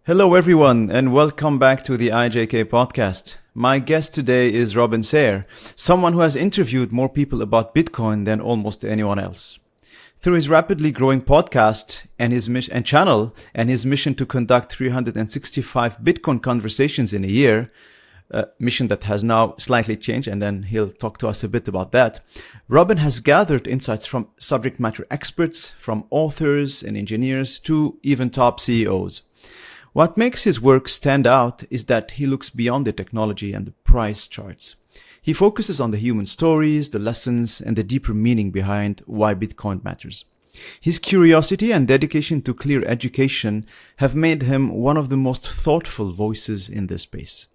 Hello, everyone, and welcome back to the IJK Podcast. My guest today is Robin Seyr, someone who has interviewed more people about Bitcoin than almost anyone else. Through his rapidly growing podcast and his mission to conduct 365 Bitcoin conversations in a year, a mission that has now slightly changed, and then he'll talk to us a bit about that. Robin has gathered insights from subject matter experts, from authors and engineers to even top CEOs. What makes his work stand out is that he looks beyond the technology and the price charts. He focuses on the human stories, the lessons, and the deeper meaning behind why Bitcoin matters. His curiosity and dedication to clear education have made him one of the most thoughtful voices in this space.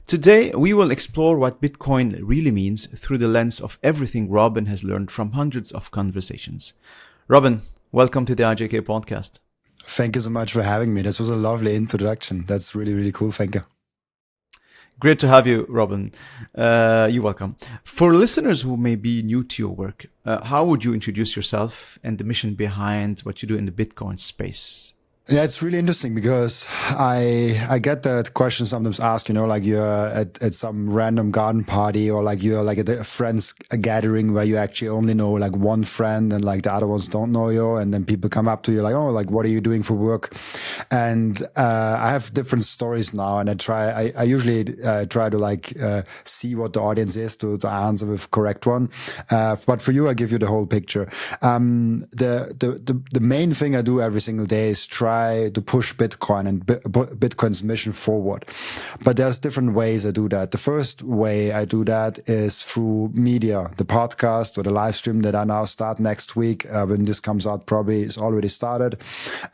Today, we will explore what Bitcoin really means through the lens of everything Robin has learned from hundreds of conversations. Robin, welcome to the IJK Podcast. Thank you so much for having me. This was a lovely introduction. That's really, really cool. Thank you. Great to have you, Robin. You're welcome. For listeners who may be new to your work, how would you introduce yourself and the mission behind what you do in the Bitcoin space? Yeah, it's really interesting because I get that question sometimes asked, like you're at some random garden party, or like you're like at a friend's gathering where you actually only know like one friend and like the other ones don't know you. And then people come up to you like, oh, like, what are you doing for work? And I have different stories now, and I usually try to see what the audience is to answer with correct one. But for you, I give you the whole picture. The main thing I do every single day is try to push Bitcoin and Bitcoin's mission forward. But there's different ways I do that. The first way I do that is through media, the podcast or the live stream that I now start next week. When this comes out, probably it's already started.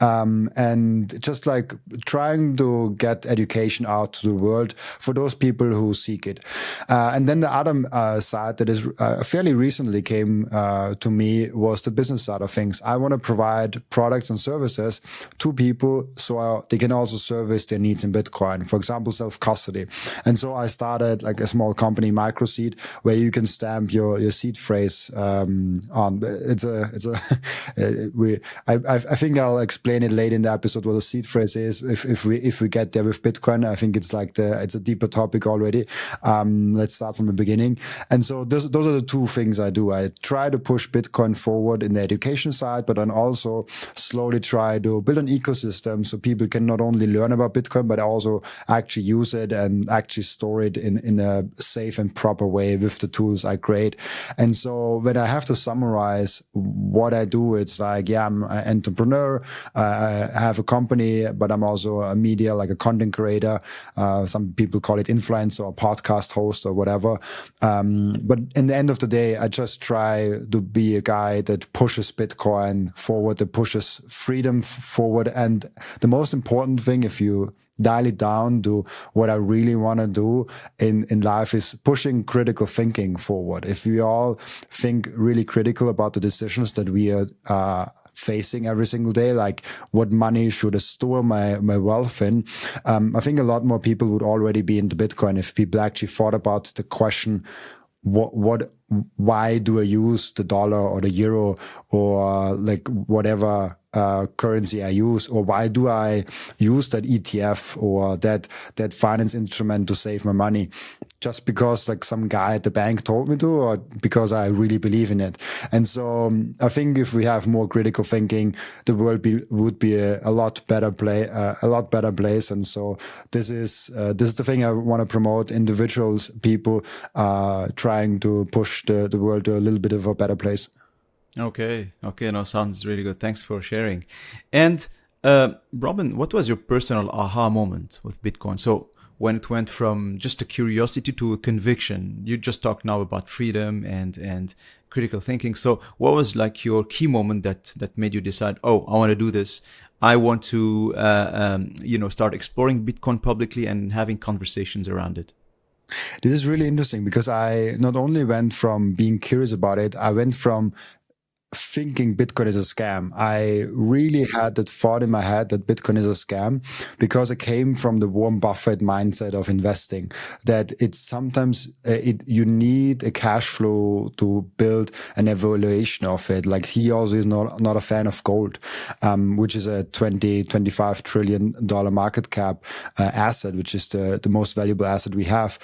And just like trying to get education out to the world for those people who seek it. And then the other side that is fairly recently came to me was the business side of things. I want to provide products and services to people so they can also service their needs in Bitcoin. For example, self-custody. And so I started like a small company, MicroSeed, where you can stamp your seed phrase on. I think I'll explain it later in the episode what a seed phrase is. If we get there with Bitcoin, I think it's it's a deeper topic already. Let's start from the beginning. And so those are the two things I do. I try to push Bitcoin forward in the education side, but then also slowly try to build an ecosystem so people can not only learn about Bitcoin, but also actually use it and actually store it in a safe and proper way with the tools I create. And so when I have to summarize what I do, it's like, yeah, I'm an entrepreneur. I have a company, but I'm also a media, like a content creator. Some people call it influencer or podcast host or whatever. But in the end of the day, I just try to be a guy that pushes Bitcoin forward, that pushes freedom forward. And the most important thing, if you dial it down to what I really want to do in life, is pushing critical thinking forward. If we all think really critical about the decisions that we are facing every single day, like what money should I store my wealth in, I think a lot more people would already be into Bitcoin if people actually thought about the question, why do I use the dollar or the euro or like whatever currency I use, or why do I use that ETF or that finance instrument to save my money? Just because like some guy at the bank told me to, or because I really believe in it? And so I think if we have more critical thinking, the world would be a lot better place. And so this is the thing I want to promote: individuals, people trying to push the world to a little bit of a better place. Okay. No, sounds really good. Thanks for sharing. And Robin, what was your personal aha moment with Bitcoin? So when it went from just a curiosity to a conviction, you just talked now about freedom and critical thinking. So what was like your key moment that made you decide, oh, I want to do this. I want to, start exploring Bitcoin publicly and having conversations around it? This is really interesting because I not only went from being curious about it, I went from thinking Bitcoin is a scam. I really had that thought in my head that Bitcoin is a scam because it came from the Warren Buffett mindset of investing, that it's sometimes you need a cash flow to build an evaluation of it. Like he also is not a fan of gold, which is a $25 trillion market cap asset, which is the most valuable asset we have.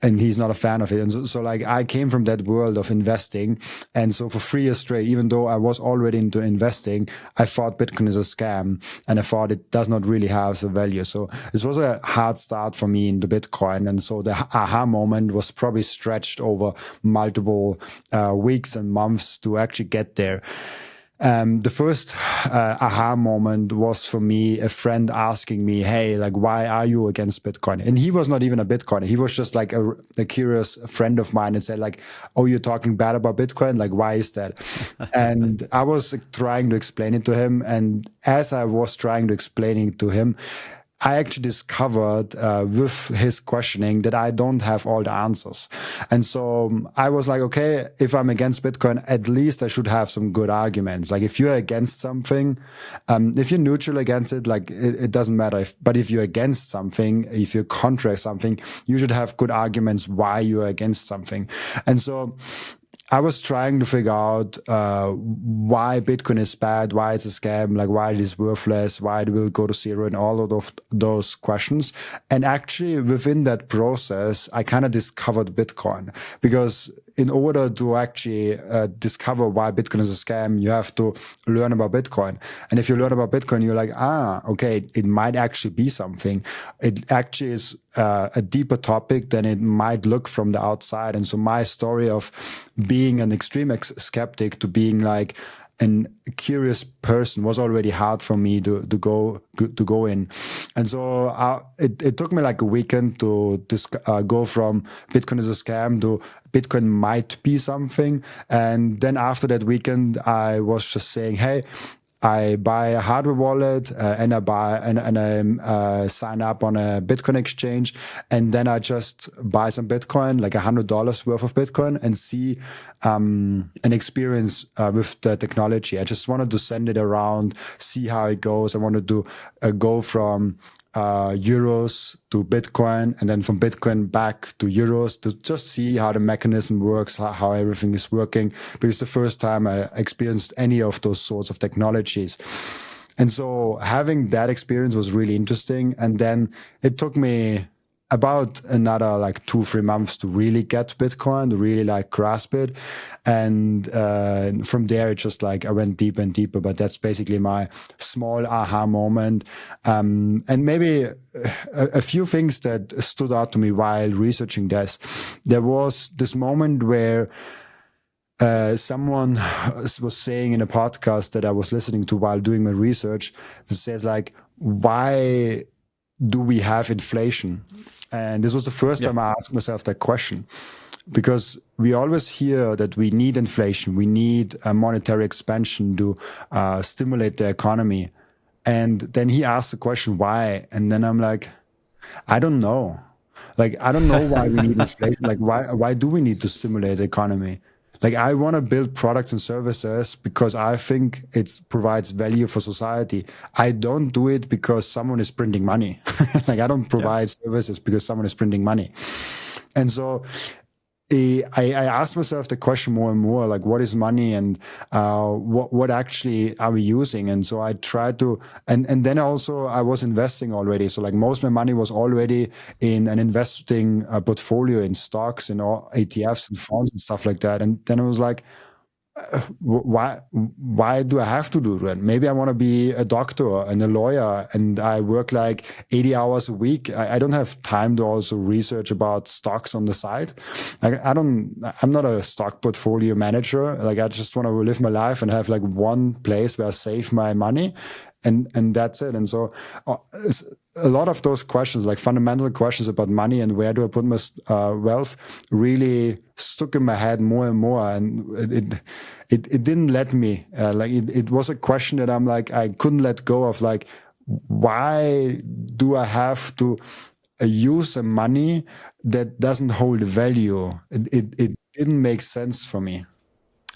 And he's not a fan of it. And so like I came from that world of investing. And so for 3 years straight, even though I was already into investing, I thought Bitcoin is a scam and I thought it does not really have the value. So this was a hard start for me into Bitcoin. And so the aha moment was probably stretched over multiple weeks and months to actually get there. The first aha moment was for me a friend asking me, hey, like, why are you against Bitcoin? And he was not even a Bitcoiner. He was just like a curious friend of mine and said like, oh, you're talking bad about Bitcoin? Like, why is that? And I was trying to explain it to him. And as I was trying to explain it to him, I actually discovered with his questioning that I don't have all the answers. And so I was like, okay, if I'm against Bitcoin, at least I should have some good arguments. Like if you're against something, if you're neutral against it, like it doesn't matter. But if you're against something, if you contract something, you should have good arguments why you're against something. And so I was trying to figure out why Bitcoin is bad, why it's a scam, like why it is worthless, why it will go to zero, and all of those questions. And actually, within that process, I kind of discovered Bitcoin, because in order to actually discover why Bitcoin is a scam, you have to learn about Bitcoin. And if you learn about Bitcoin, you're like, okay, it might actually be something. It actually is a deeper topic than it might look from the outside. And so my story of being an extreme skeptic to being like a curious person was already hard for me to go in. And so it took me like a weekend to go from Bitcoin is a scam to Bitcoin might be something. And then after that weekend, I was just saying, hey, I buy a hardware wallet and I sign up on a Bitcoin exchange, and then I just buy some Bitcoin, like $100 worth of Bitcoin, and see an experience with the technology. I just wanted to send it around, see how it goes. I wanted to go from euros to Bitcoin, and then from Bitcoin back to euros, to just see how the mechanism works, how everything is working, because the first time I experienced any of those sorts of technologies. And so having that experience was really interesting. And then it took me about another like 2-3 months to really get Bitcoin, to really like grasp it. And from there, it just like I went deeper and deeper. But that's basically my small aha moment. And maybe a few things that stood out to me while researching this. There was this moment where someone was saying in a podcast that I was listening to while doing my research, that says like, why do we have inflation? And this was the first time I asked myself that question, because we always hear that we need inflation, we need a monetary expansion to stimulate the economy. And then he asked the question, why? And then I'm like, I don't know. Like, I don't know why we need inflation. Like, why do we need to stimulate the economy? Like, I want to build products and services because I think it provides value for society. I don't do it because someone is printing money. Like, I don't provide services because someone is printing money. And so I asked myself the question more and more, like, what is money, and what actually are we using? And so I tried to, and then also I was investing already. So like most of my money was already in an investing portfolio in stocks and all ETFs and funds and stuff like that. And then I was like, why do I have to do that? Maybe I want to be a doctor and a lawyer, and I work like 80 hours a week. I don't have time to also research about stocks on the side. Like I'm not a stock portfolio manager. Like I just want to live my life and have like one place where I save my money, and that's it. And so a lot of those questions, like fundamental questions about money and where do I put my wealth, really stuck in my head more and more. And it didn't let me, it was a question that I'm like, I couldn't let go of, like, why do I have to use a money that doesn't hold value? It didn't make sense for me.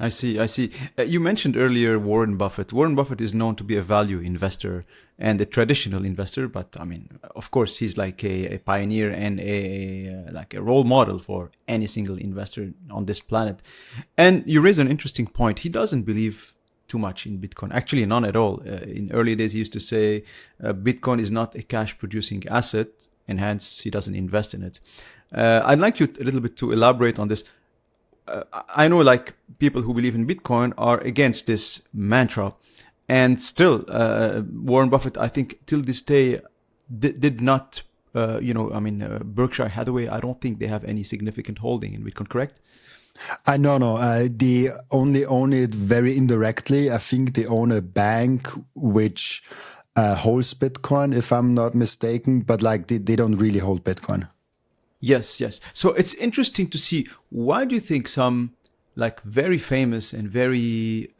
I see. I see. You mentioned earlier Warren Buffett. Warren Buffett is known to be a value investor and a traditional investor, but I mean, of course, he's like a pioneer and like a role model for any single investor on this planet. And you raise an interesting point. He doesn't believe too much in Bitcoin. Actually, none at all. In early days, he used to say Bitcoin is not a cash-producing asset, and hence he doesn't invest in it. I'd like you a little bit to elaborate on this. I know like people who believe in Bitcoin are against this mantra, and still Warren Buffett, I think till this day did not, Berkshire Hathaway, I don't think they have any significant holding in Bitcoin, correct? No. They only own it very indirectly. I think they own a bank which holds Bitcoin, if I'm not mistaken, but like they don't really hold Bitcoin. Yes. So it's interesting to see, why do you think some like very famous and very,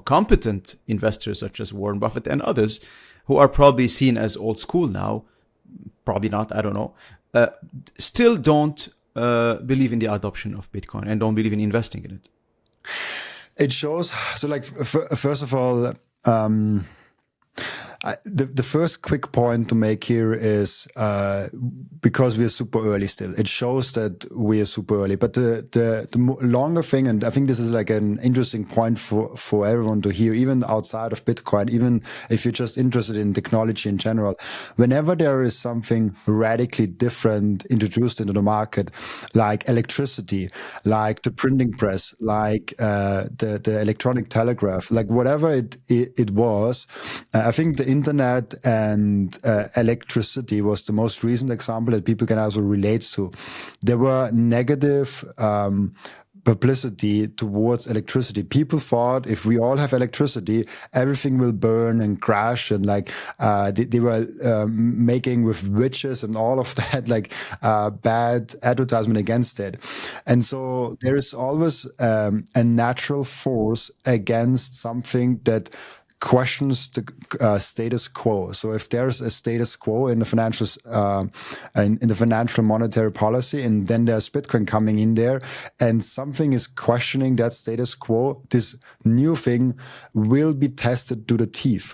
competent investors such as Warren Buffett and others who are probably seen as old school now, probably not, I don't know, still don't believe in the adoption of Bitcoin and don't believe in investing in it? It shows. So like, first of all, the first quick point to make here is because we are super early still. It shows that we are super early. But the longer thing, and I think this is like an interesting point for everyone to hear, even outside of Bitcoin, even if you're just interested in technology in general, whenever there is something radically different introduced into the market, like electricity, like the printing press, like the electronic telegraph, like whatever it was, I think the internet and electricity was the most recent example that people can also relate to. There were negative publicity towards electricity. People thought if we all have electricity, everything will burn and crash, and like they were making with witches and all of that, like bad advertisement against it. And so there is always a natural force against something that questions the status quo. So if there's a status quo in the financial in the financial monetary policy, and then there's Bitcoin coming in there, and something is questioning that status quo, this new thing will be tested to the teeth.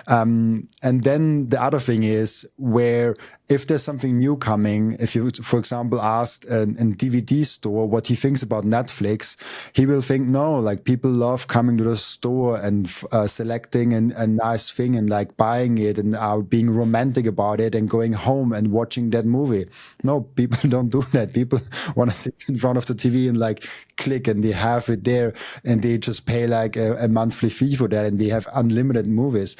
And then the other thing is where if there's something new coming, if you, for example, asked a DVD store what he thinks about Netflix, he will think, no, like people love coming to the store and selecting a nice thing and like buying it and being romantic about it and going home and watching that movie. No, people don't do that. People want to sit in front of the TV and like click, and they have it there, and they just pay like a monthly fee for that, and they have unlimited movies.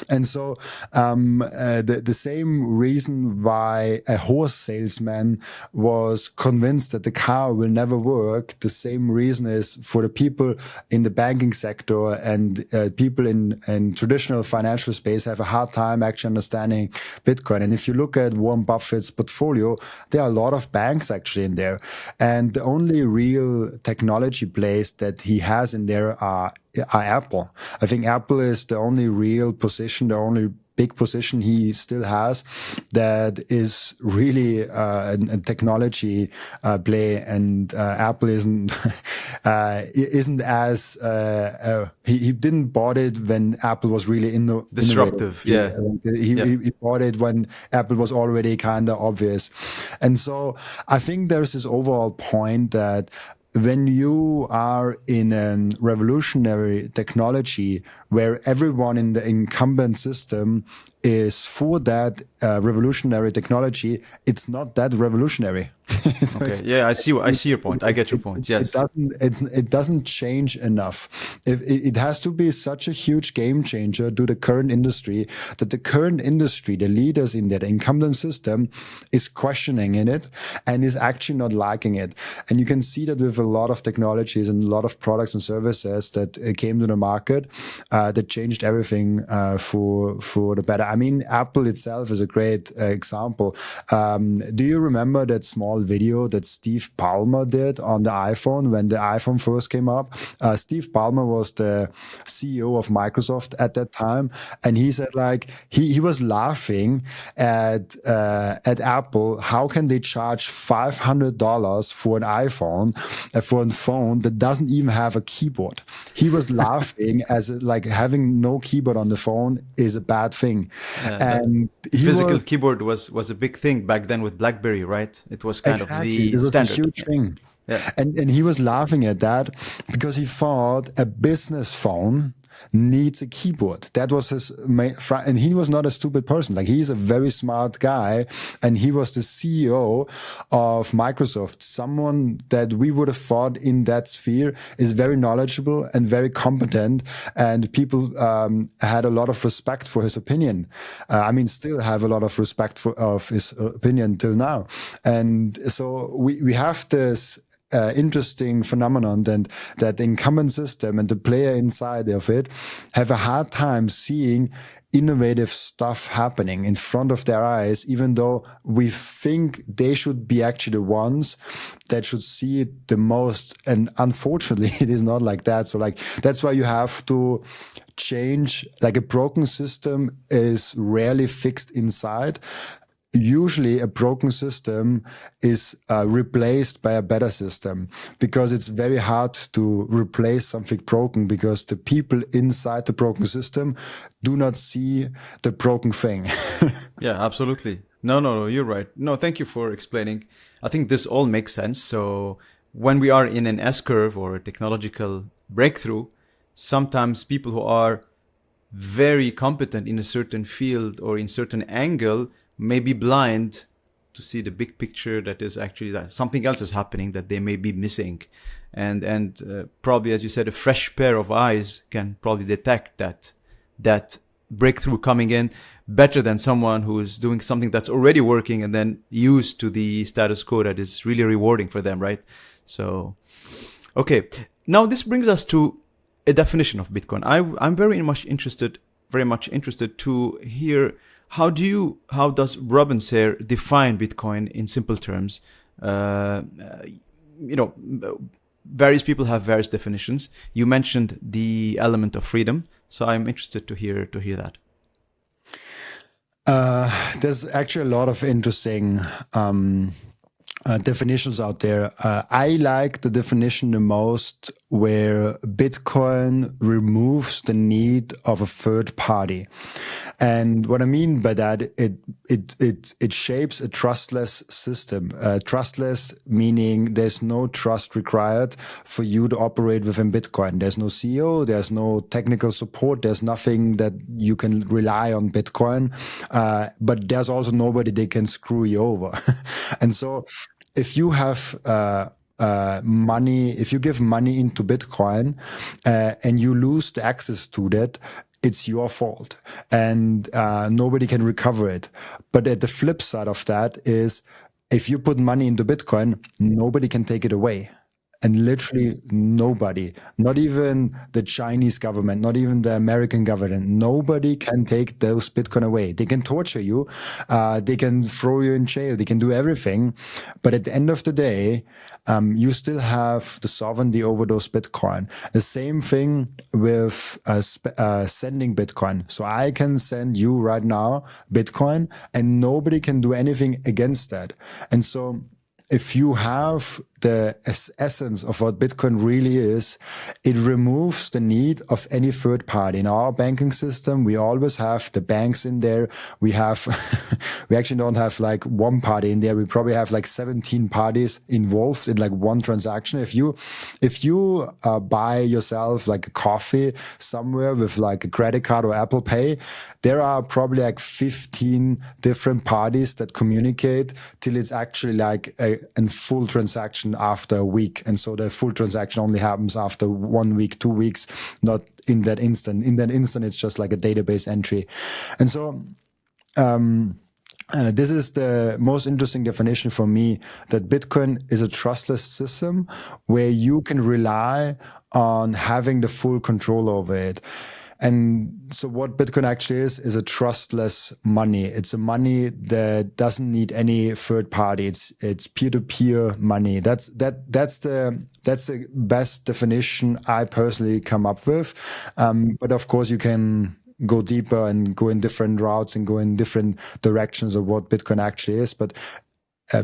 And so the same reason why a horse salesman was convinced that the car will never work, the same reason is for the people in the banking sector and people in traditional financial space have a hard time actually understanding Bitcoin. And if you look at Warren Buffett's portfolio, there are a lot of banks actually in there. And the only real technology plays that he has in there are Apple. I think Apple is the only real position, the only big position he still has that is really a technology play, and Apple isn't as he didn't bought it when Apple was really disruptive. He bought it when Apple was already kind of obvious. And so I think there's this overall point that when you are in a revolutionary technology where everyone in the incumbent system is for that revolutionary technology, it's not that revolutionary. So okay. Yeah, I see your point. I get your point. Yes, it doesn't change enough. It has to be such a huge game changer to the current industry that the current industry, the leaders in that incumbent system, is questioning in it and is actually not liking it. And you can see that with a lot of technologies and a lot of products and services that came to the market that changed everything for the better. I mean, Apple itself is a great example. Do you remember that small video that Steve Ballmer did on the iPhone when the iPhone first came up? Steve Ballmer was the CEO of Microsoft at that time, and he said like he was laughing at Apple. How can they charge $500 for an iPhone, for a phone that doesn't even have a keyboard? He was laughing as like having no keyboard on the phone is a bad thing. And physical keyboard was a big thing back then with BlackBerry, right? It was kind of the it was standard. a huge thing. Yeah. And he was laughing at that because he thought a business phone needs a keyboard. That was his main, and he was not a stupid person. Like, he's a very smart guy, and he was the CEO of Microsoft, someone that we would have thought in that sphere is very knowledgeable and very competent, and people had a lot of respect for his opinion. I mean, still have a lot of respect of his opinion till now. And so we have this interesting phenomenon that the incumbent system and the player inside of it have a hard time seeing innovative stuff happening in front of their eyes, even though we think they should be actually the ones that should see it the most. And unfortunately, it is not like that. So like, that's why you have to change. Like, a broken system is rarely fixed inside. Usually a broken system is replaced by a better system, because it's very hard to replace something broken, because the people inside the broken system do not see the broken thing. Yeah, absolutely. No, you're right. No, thank you for explaining. I think this all makes sense. So when we are in an S-curve or a technological breakthrough, sometimes people who are very competent in a certain field or in certain angle may be blind to see the big picture, that is actually that something else is happening that they may be missing. And probably, as you said, a fresh pair of eyes can probably detect that breakthrough coming in better than someone who is doing something that's already working and then used to the status quo that is really rewarding for them, right? So, okay. Now this brings us to a definition of Bitcoin. I'm very much interested to hear how does Robin Seyr define Bitcoin in simple terms? Various people have various definitions. You mentioned the element of freedom, so I'm interested to hear that. There's actually a lot of interesting definitions out there. I like the definition the most where Bitcoin removes the need of a third party. And what I mean by that, it shapes a trustless system. Trustless meaning there's no trust required for you to operate within Bitcoin. There's no CEO, there's no technical support, there's nothing that you can rely on Bitcoin. But there's also nobody that can screw you over. And so if you have money, if you give money into Bitcoin and you lose the access to that, it's your fault, and nobody can recover it. But at the flip side of that is, if you put money into Bitcoin, nobody can take it away. And literally nobody, not even the Chinese government, not even the American government, nobody can take those Bitcoin away. They can torture you, they can throw you in jail, they can do everything. But at the end of the day, you still have the sovereignty over those Bitcoin. The same thing with sending Bitcoin. So I can send you right now Bitcoin, and nobody can do anything against that. And so if you have the essence of what Bitcoin really is, it removes the need of any third party. In our banking system, we always have the banks in there. We have, we actually don't have like one party in there. We probably have like 17 parties involved in like one transaction. If you buy yourself like a coffee somewhere with like a credit card or Apple Pay, there are probably like 15 different parties that communicate till it's actually like a full transaction after a week. And so the full transaction only happens after 1 week, 2 weeks, not in that instant. In that instant, it's just like a database entry. And so this is the most interesting definition for me, that Bitcoin is a trustless system where you can rely on having the full control over it. And so what Bitcoin actually is a trustless money. It's a money that doesn't need any third party. It's peer-to-peer money. That's the best definition I personally come up with. But of course you can go deeper and go in different routes and go in different directions of what Bitcoin actually is. But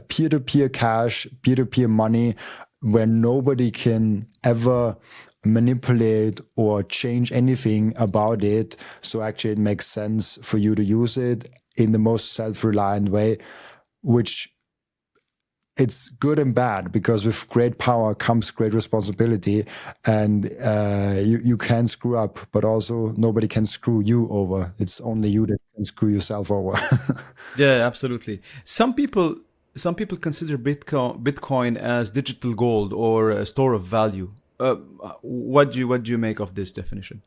peer-to-peer cash, peer-to-peer money, where nobody can ever manipulate or change anything about it. So actually it makes sense for you to use it in the most self-reliant way, which it's good and bad, because with great power comes great responsibility, and you can screw up, but also nobody can screw you over. It's only you that can screw yourself over. Yeah, absolutely. Some people consider Bitcoin as digital gold or a store of value. What do you make of this definition?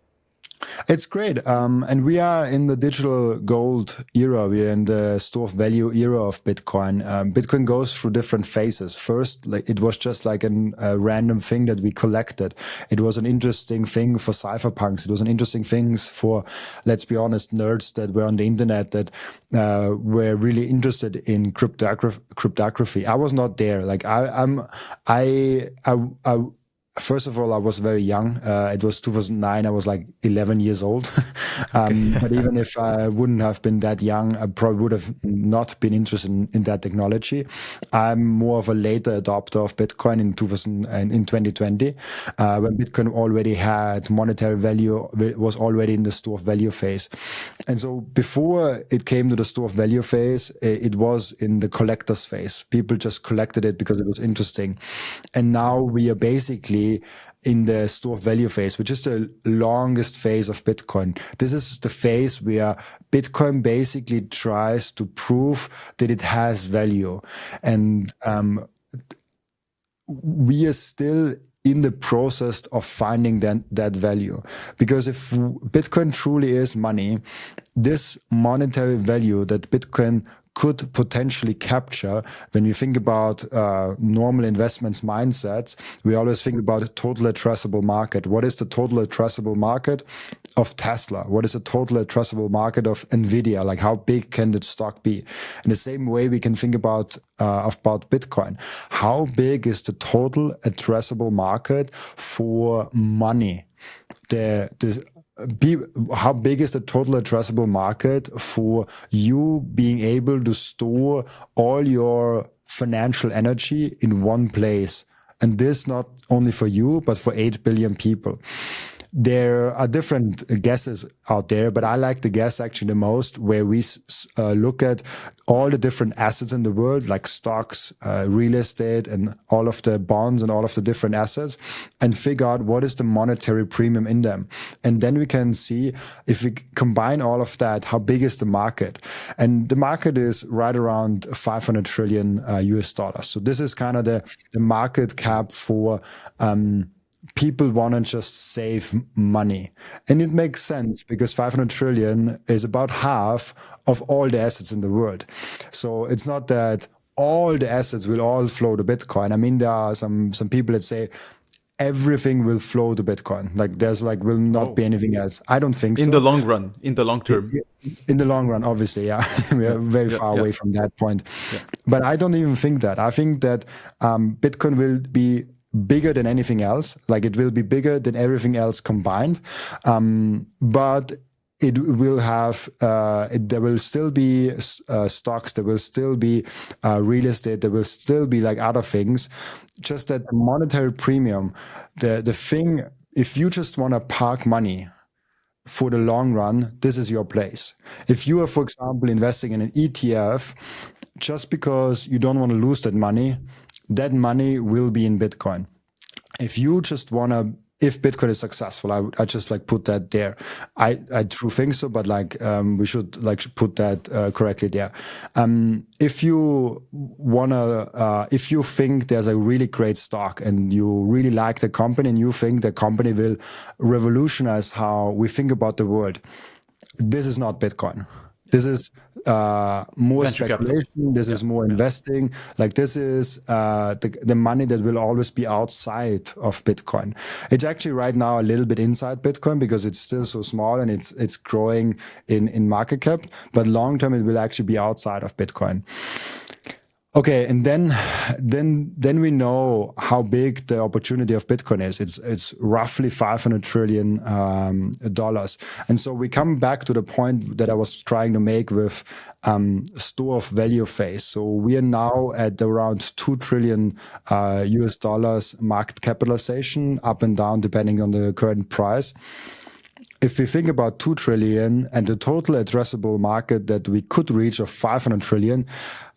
It's great. And we are in the digital gold era. We are in the store of value era of Bitcoin. Bitcoin goes through different phases. First, like, it was just like a random thing that we collected. It was an interesting thing for cypherpunks. It was an interesting thing for, let's be honest, nerds that were on the internet that were really interested in cryptography. I was not there. Like I first of all, I was very young. It was 2009. I was like 11 years old. But even if I wouldn't have been that young, I probably would have not been interested in that technology. I'm more of a later adopter of Bitcoin in 2020, when Bitcoin already had monetary value, was already in the store of value phase. And so before it came to the store of value phase, it was in the collector's phase. People just collected it because it was interesting. And now we are basically in the store of value phase, which is the longest phase of Bitcoin. This is the phase where Bitcoin basically tries to prove that it has value. And we are still in the process of finding that value. Because if Bitcoin truly is money, this monetary value that Bitcoin could potentially capture, when we think about normal investments mindsets, we always think about a total addressable market. What is the total addressable market of Tesla? What is the total addressable market of Nvidia? Like, how big can that stock be? In the same way, we can think about Bitcoin. How big is the total addressable market for money? How big is the total addressable market for you being able to store all your financial energy in one place? And this not only for you, but for 8 billion people. There are different guesses out there, but I like the guess actually the most, where we look at all the different assets in the world, like stocks, real estate, and all of the bonds and all of the different assets, and figure out what is the monetary premium in them. And then we can see, if we combine all of that, how big is the market? And the market is right around 500 trillion US dollars. So this is kind of the market cap for people want to just save money. And it makes sense, because 500 trillion is about half of all the assets in the world. So it's not that all the assets will all flow to Bitcoin. I mean, there are some people that say everything will flow to Bitcoin. Like, there's will not be anything else. I don't think so. In the long run, in the long term. In the long run, obviously, yeah. We are very far away from that point. Yeah. But I don't even think that. I think that Bitcoin will be bigger than anything else. Like, it will be bigger than everything else combined. But it will have, there will still be stocks, there will still be real estate, there will still be like other things. Just that the monetary premium, the thing, if you just want to park money for the long run, this is your place. If you are, for example, investing in an ETF, just because you don't want to lose that money will be in Bitcoin. If you just want to, if Bitcoin is successful, I just put that there. I do think so, but we should put that correctly there. If you if you think there's a really great stock and you really like the company and you think the company will revolutionize how we think about the world, this is not Bitcoin. This is more Venture capital. speculation. This is more investing. Like this is the money that will always be outside of Bitcoin. It's actually right now a little bit inside Bitcoin because it's still so small and it's growing in market cap. But long term, it will actually be outside of Bitcoin. Okay, and then we know how big the opportunity of Bitcoin is. It's roughly $500 trillion dollars, and so we come back to the point that I was trying to make with store of value phase. So we are now at around $2 trillion US dollars market capitalization, up and down depending on the current price. If we think about 2 trillion and the total addressable market that we could reach of 500 trillion,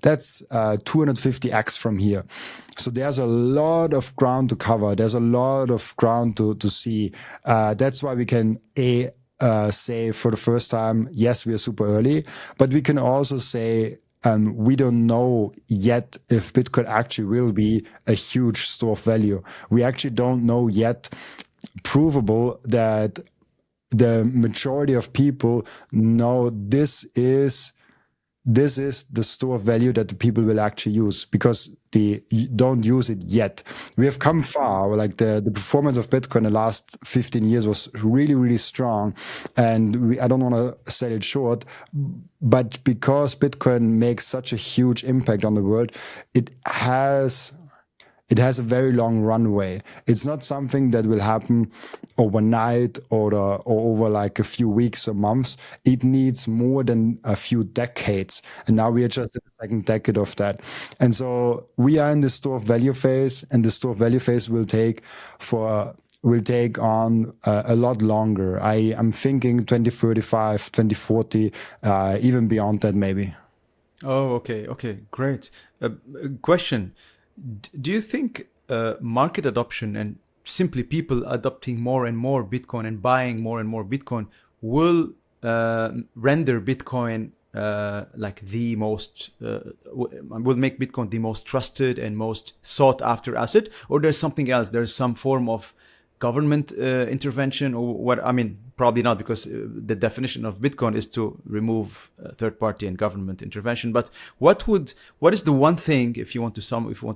that's 250x from here. So there's a lot of ground to cover. There's a lot of ground to see. That's why we can say for the first time, yes, we are super early, but we can also say we don't know yet if Bitcoin actually will be a huge store of value. We actually don't know yet provable that the majority of people know this is the store of value that the people will actually use because they don't use it yet. We have come far. Like the performance of Bitcoin the last 15 years was really, really strong. And I don't want to sell it short, but because Bitcoin makes such a huge impact on the world, it has a very long runway. It's not something that will happen overnight or over like a few weeks or months. It needs more than a few decades. And now we are just in the second decade of that. And so we are in the store of value phase, and the store of value phase will take on a lot longer. I am thinking 2035, 2040, even beyond that maybe. Oh, okay, great. Question. Do you think market adoption and simply people adopting more and more Bitcoin and buying more and more Bitcoin will render Bitcoin like the most, will make Bitcoin the most trusted and most sought after asset? Or there's something else? There's some form of government intervention or what? I mean, probably not, because the definition of Bitcoin is to remove third party and government intervention. But what is the one thing, if you want to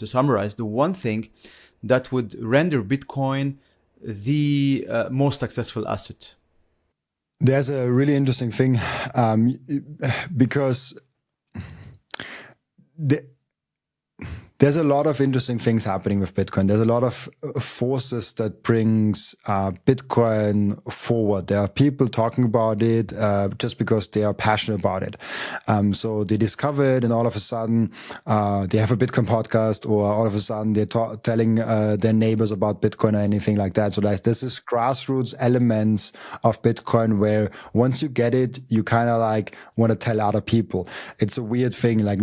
summarize, the one thing that would render Bitcoin the most successful asset? There's a really interesting thing because there's a lot of interesting things happening with Bitcoin. There's a lot of forces that brings Bitcoin forward. There are people talking about it just because they are passionate about it. So they discover it, and all of a sudden they have a Bitcoin podcast, or all of a sudden they're telling their neighbors about Bitcoin or anything like that. So there's this grassroots elements of Bitcoin where once you get it, you kind of like want to tell other people. It's a weird thing. Like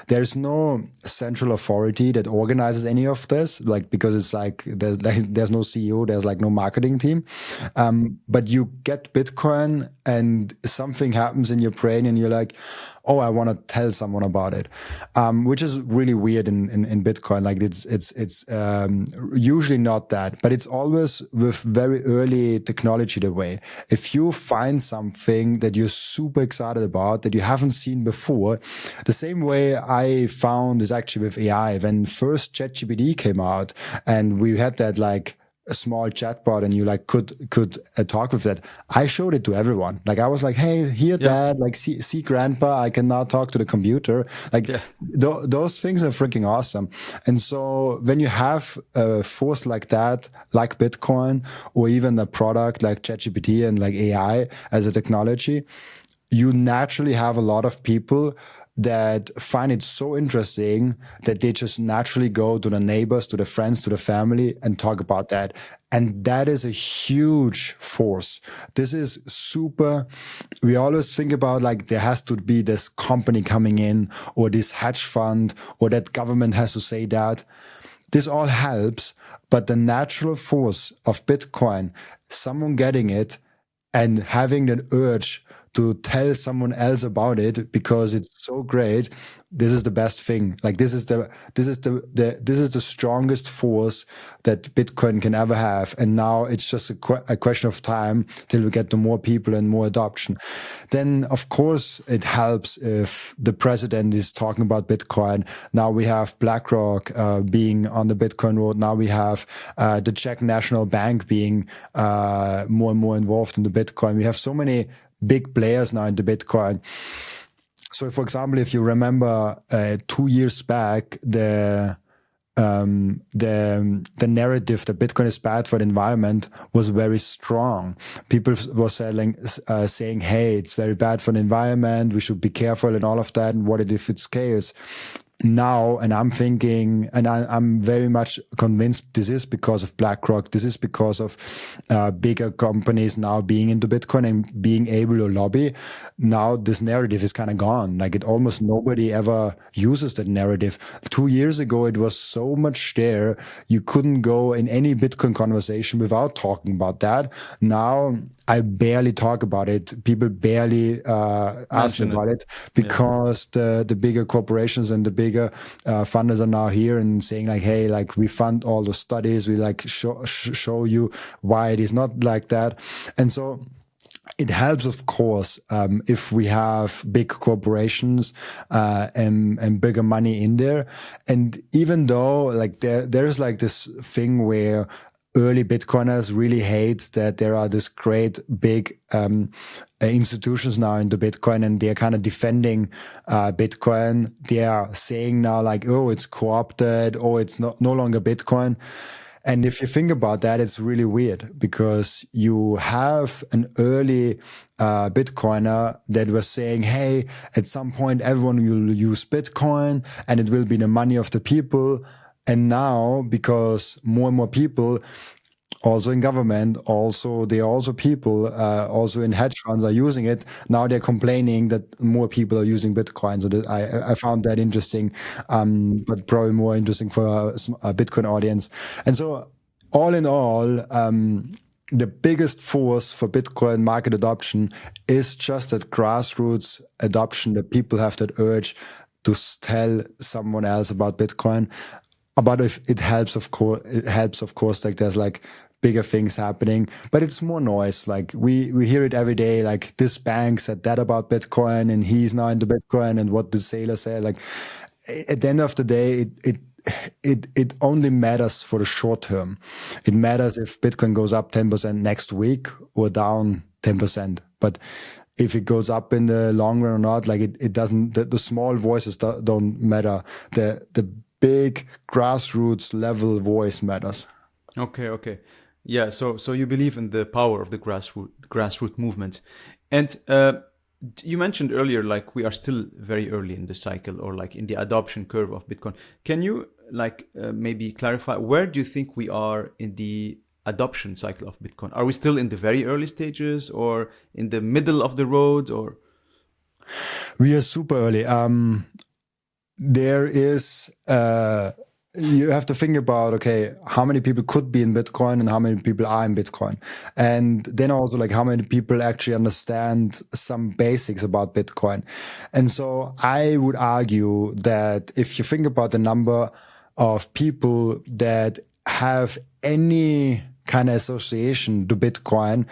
there's no central authority that organizes any of this, like, because it's like there's no CEO, there's like no marketing team, but you get Bitcoin and something happens in your brain and you're like, oh, I want to tell someone about it, which is really weird in Bitcoin. Like it's usually not that, but it's always with very early technology the way. If you find something that you're super excited about that you haven't seen before, the same way I found is actually with AI. When first ChatGPT came out and we had that like a small chatbot and you like could talk with that, I showed it to everyone. Like I was like, hey, here, Dad, like see grandpa, I can now talk to the computer. Like those things are freaking awesome. And so when you have a force like that, like Bitcoin, or even a product like ChatGPT and like AI as a technology, you naturally have a lot of people that find it so interesting that they just naturally go to the neighbors, to the friends, to the family and talk about that. And that is a huge force. This is super. We always think about like there has to be this company coming in, or this hedge fund, or that government has to say that. This all helps, but the natural force of Bitcoin, someone getting it and having the urge to tell someone else about it because it's so great. This is the best thing. Like this is the strongest force that Bitcoin can ever have. And now it's just a question of time till we get to more people and more adoption. Then of course it helps if the president is talking about Bitcoin. Now we have BlackRock being on the Bitcoin road. Now we have the Czech National Bank being more and more involved in the Bitcoin. We have so many big players now in the Bitcoin. So, for example, if you remember 2 years back, the narrative that Bitcoin is bad for the environment was very strong. People were saying, hey, it's very bad for the environment, we should be careful and all of that, and what if it scales? Now, and I'm thinking, and I'm very much convinced this is because of BlackRock. This is because of bigger companies now being into Bitcoin and being able to lobby. Now this narrative is kind of gone. Like almost nobody ever uses that narrative. 2 years ago, it was so much there. You couldn't go in any Bitcoin conversation without talking about that. Now I barely talk about it. People barely ask me about it because the bigger corporations and the bigger funders are now here and saying like, hey, like we fund all the studies. We like show you why it is not like that. And so it helps, of course, if we have big corporations and bigger money in there. And even though like there's like this thing where early Bitcoiners really hate that there are this great big institutions now into Bitcoin and they're kind of defending Bitcoin. They are saying now like, oh, it's co-opted, oh, it's no longer Bitcoin. And if you think about that, it's really weird because you have an early Bitcoiner that was saying, hey, at some point everyone will use Bitcoin and it will be the money of the people. And now, because more and more people, also in government, people, also in hedge funds are using it. Now they're complaining that more people are using Bitcoin. So that I found that interesting, but probably more interesting for a Bitcoin audience. And so all in all, the biggest force for Bitcoin market adoption is just that grassroots adoption, that people have that urge to tell someone else about Bitcoin. But if it helps, of course, like there's like bigger things happening, but it's more noise. Like we hear it every day, like this bank said that about Bitcoin and he's now into Bitcoin and what the Saylor said. Like at the end of the day, it only matters for the short term. It matters if Bitcoin goes up 10% next week or down 10%. But if it goes up in the long run or not, like it doesn't, the small voices don't matter. The big grassroots level voice matters. Okay. Yeah, so you believe in the power of the grassroots movement. And you mentioned earlier, like we are still very early in the cycle or like in the adoption curve of Bitcoin. Can you like maybe clarify, where do you think we are in the adoption cycle of Bitcoin? Are we still in the very early stages or in the middle of the road or? We are super early. There is, you have to think about, okay, how many people could be in Bitcoin and how many people are in Bitcoin. And then also like how many people actually understand some basics about Bitcoin. And so I would argue that if you think about the number of people that have any kind of association to Bitcoin,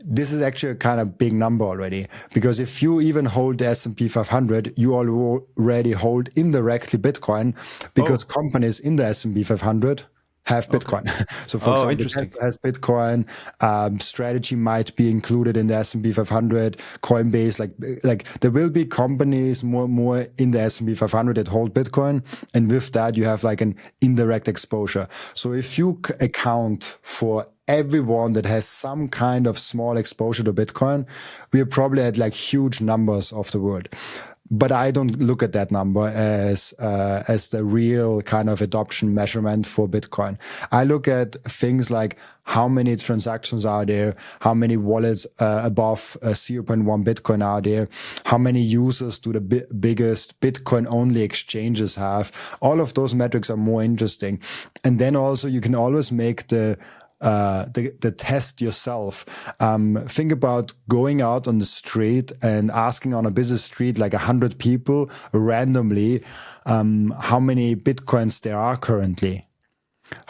this is actually a kind of big number already. Because if you even hold the S&P 500, you already hold indirectly Bitcoin because companies in the S&P 500 have Bitcoin. Okay. So for example, Tesla has Bitcoin, Strategy might be included in the S&P 500, Coinbase, like there will be companies more in the S&P 500 that hold Bitcoin. And with that, you have like an indirect exposure. So if you account for everyone that has some kind of small exposure to Bitcoin, we are probably at like huge numbers of the world. But I don't look at that number as the real kind of adoption measurement for Bitcoin. I look at things like how many transactions are there, how many wallets above 0.1 Bitcoin are there, how many users do the biggest Bitcoin-only exchanges have. All of those metrics are more interesting. And then also you can always make the the test yourself. Think about going out on the street and asking on a busy street like 100 people randomly how many Bitcoins there are currently,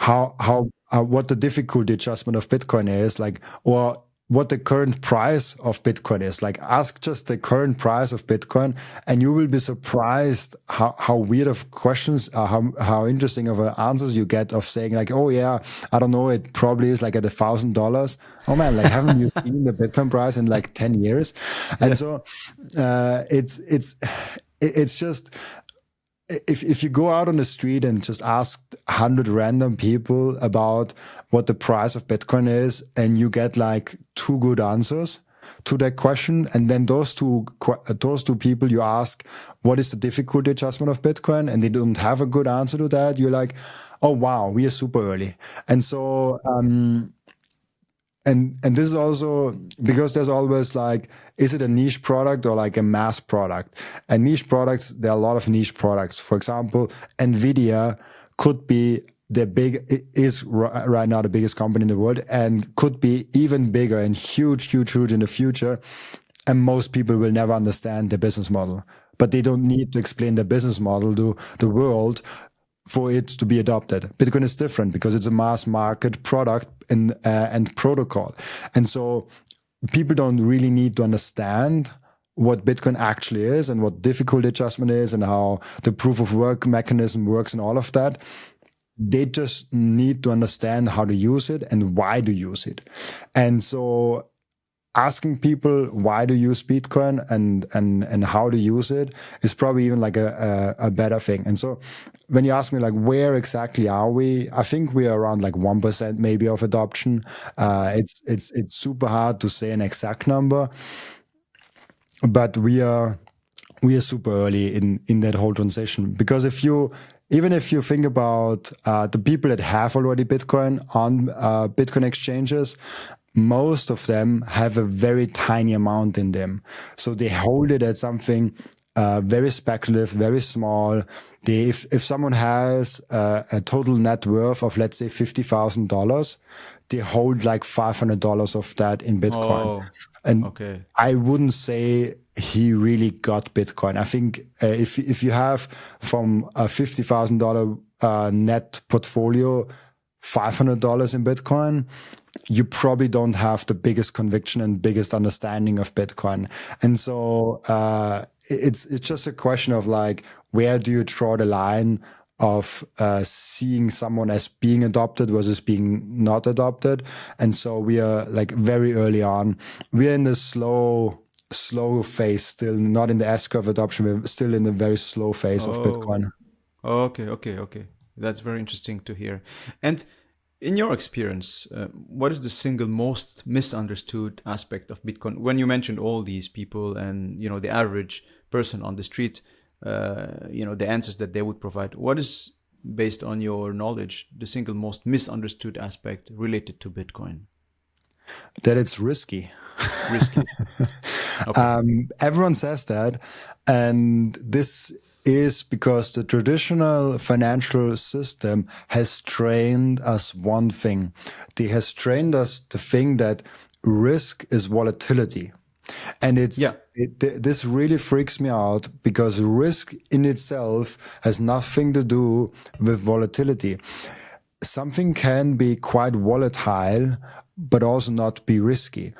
what the difficulty adjustment of Bitcoin is, like, or what the current price of Bitcoin is. Like, ask just the current price of Bitcoin, and you will be surprised how weird of questions, how interesting of answers you get of saying like, oh yeah, I don't know, it probably is like at $1,000. Oh man, like haven't you seen the Bitcoin price in like 10 years? And so it's just, if you go out on the street and just ask 100 random people about what the price of Bitcoin is, and you get like 2 good answers to that question, and then those two people you ask, what is the difficulty adjustment of Bitcoin, and they don't have a good answer to that, you're like, oh wow, we are super early. And so and this is also because there's always like, is it a niche product or like a mass product? And niche products, there are a lot of niche products. For example, Nvidia could be is right now the biggest company in the world, and could be even bigger and huge in the future. And most people will never understand the business model, but they don't need to explain the business model to the world for it to be adopted. Bitcoin is different because it's a mass market product and protocol. And so people don't really need to understand what Bitcoin actually is and what difficulty adjustment is and how the proof of work mechanism works and all of that. They just need to understand how to use it and why to use it. And so asking people why to use Bitcoin and how to use it is probably even like a better thing. And so when you ask me like, where exactly are we? I think we are around like 1% maybe of adoption. It's super hard to say an exact number, but we are super early in that whole transition. Because even if you think about the people that have already Bitcoin on Bitcoin exchanges, most of them have a very tiny amount in them. So they hold it at something very speculative, very small. If someone has a total net worth of, let's say, $50,000, they hold like $500 of that in Bitcoin. And okay. I wouldn't say he really got Bitcoin. I think if you have from a $50,000 net portfolio, $500 in Bitcoin, you probably don't have the biggest conviction and biggest understanding of Bitcoin. And so it's just a question of like, where do you draw the line of seeing someone as being adopted versus being not adopted? And so we are like very early on. We are in the slow phase still, not in the S-curve adoption. We're still in the very slow phase of Bitcoin. Okay. That's very interesting to hear. And in your experience, what is the single most misunderstood aspect of Bitcoin? When you mentioned all these people and, the average person on the street, the answers that they would provide, what is, based on your knowledge, the single most misunderstood aspect related to Bitcoin? That it's risky. Risky. Okay. Everyone says that. And this is because the traditional financial system has trained us one thing. They has trained us to think that risk is volatility. And this really freaks me out because risk in itself has nothing to do with volatility. Something can be quite volatile, but also not be risky.